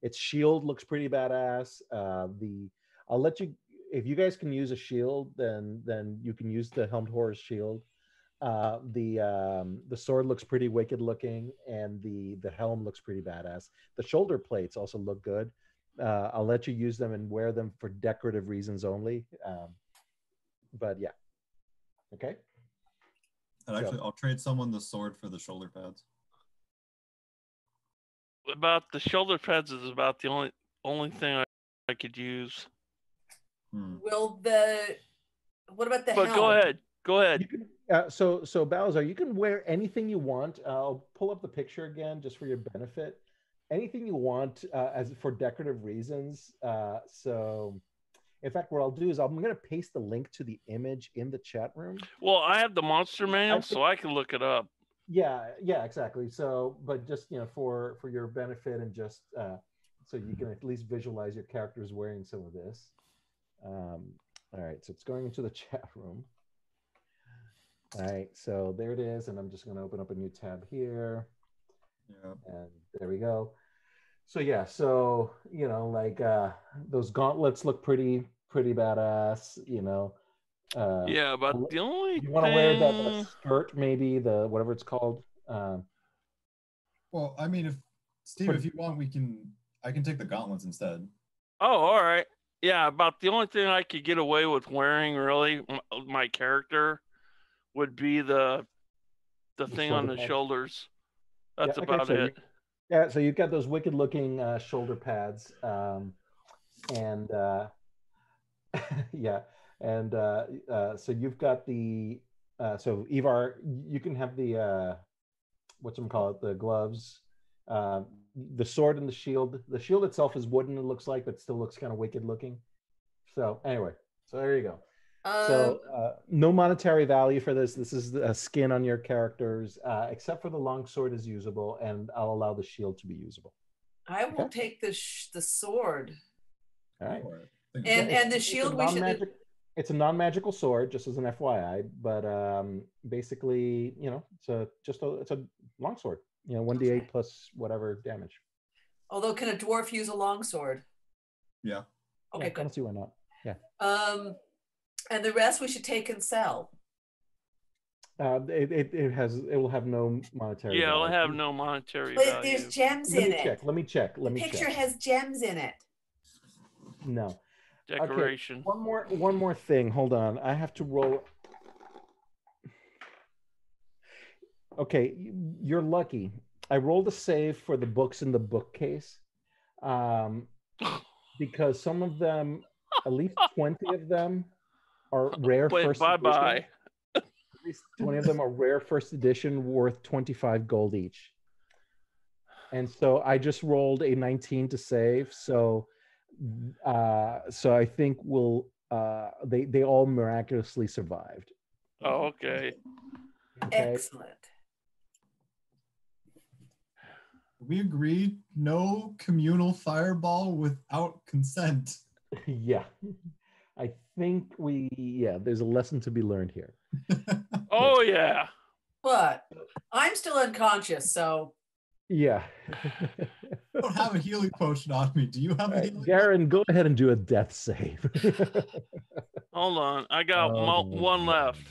its shield looks pretty badass. I'll let you, if you guys can use a shield, then you can use the helmed horror's shield. The sword looks pretty wicked looking, and the helm looks pretty badass. The shoulder plates also look good. I'll let you use them and wear them for decorative reasons only. But yeah, okay. And actually, I'll trade someone the sword for the shoulder pads. About the shoulder pads is about the only thing I could use. What about the helm? But go ahead. You can, so Balazar, you can wear anything you want. I'll pull up the picture again just for your benefit. Anything you want as for decorative reasons. So, in fact, what I'll do is I'm going to paste the link to the image in the chat room. Well, I have the monster manual, so I can look it up. Yeah, exactly. So, but just for your benefit and just so you can at least visualize your characters wearing some of this. All right, so it's going into the chat room. All right, so there it is, and I'm just going to open up a new tab here. Yeah. And there we go. So yeah, so like those gauntlets look pretty badass. Yeah, but You the only want to wear the thing. skirt, maybe the whatever it's called. Well, I mean, if Steve, if you want, I can take the gauntlets instead. Oh, all right. Yeah, about the only thing I could get away with wearing, really, my character, would be the thing on shoulder the pad. shoulders. Yeah. That's Okay. about it. So you've got those wicked looking shoulder pads, and yeah, and so you've got the so Ivar, you can have the whatchamacallit, the gloves, the sword and the shield. The shield itself is wooden, it looks like, but still looks kind of wicked looking. So anyway, so there you go. So no monetary value for this. This is a skin on your characters, except for the long sword is usable, and I'll allow the shield to be usable. I will take the sword. All right. And the shield we should. It's a non-magical sword, just as an FYI. But basically, it's a long sword. 1d8 plus whatever damage. Although, can a dwarf use a long sword? Yeah. Okay, good. I don't see why not. Yeah. And the rest we should take and sell. It will have no monetary value. It'll have no monetary but value. There's gems in it. Let me check. The picture has gems in it. No. Decoration. Okay, one more thing. Hold on. I have to roll. Okay, you're lucky. I rolled a save for the books in the bookcase, because some of them, at least 20 of them, are rare first edition. Bye-bye. At least 20 of them are rare first edition, worth 25 gold each. And so I just rolled a 19 to save. So I think they all miraculously survived. Oh, okay. Excellent. We agreed no communal fireball without consent. Yeah. I think there's a lesson to be learned here. Oh, yeah. But I'm still unconscious, so. Yeah. I don't have a healing potion on me. Do you have a healing Garen, go ahead and do a death save. Hold on. I got one left.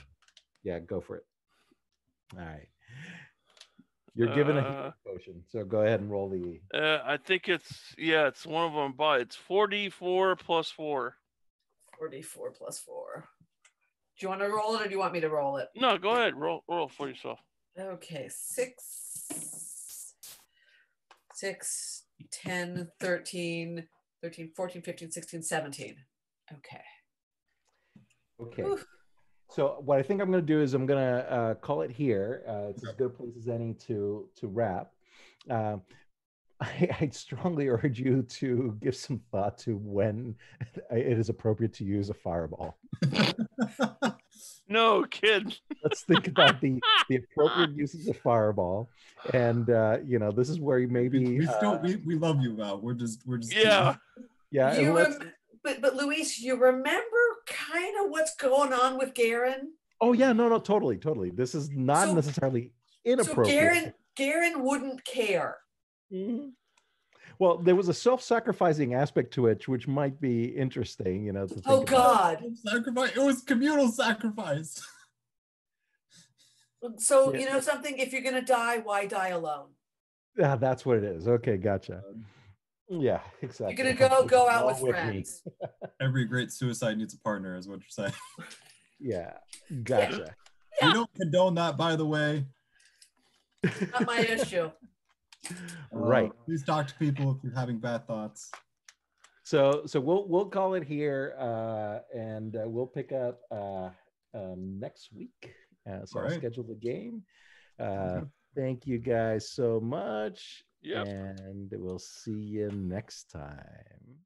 Yeah, go for it. All right. You're given a healing potion, so go ahead and roll the. I think it's one of them, but it's 44 plus 4. 44 plus 4. Do you want to roll it, or do you want me to roll it? No, go ahead. Roll for yourself. Okay, 6, 10, 13, 14, 15, 16, 17. Okay. Oof. So what I think I'm going to do is I'm going to call it here. It's as good a place as any to wrap. I'd strongly urge you to give some thought to when it is appropriate to use a fireball. No kid. Let's think about the appropriate uses of fireball, and this is where you maybe we love you, Val. We're just yeah. But Luis, you remember kind of what's going on with Garen? Oh yeah, no, totally. This is not necessarily inappropriate. So Garen wouldn't care. Mm-hmm. Well, there was a self-sacrificing aspect to it, which might be interesting, to think about. God. Sacrifice. It was communal sacrifice. So, something, if you're going to die, why die alone? Yeah, that's what it is. Okay, gotcha. Yeah, exactly. You're going to go out with friends. Every great suicide needs a partner, is what you're saying. Yeah, gotcha. Yeah. We don't condone that, by the way. Not my issue. Right. Please talk to people if you're having bad thoughts. So we'll call it here, and we'll pick up next week. So I'll schedule the game. Thank you guys so much. Yep. And we'll see you next time.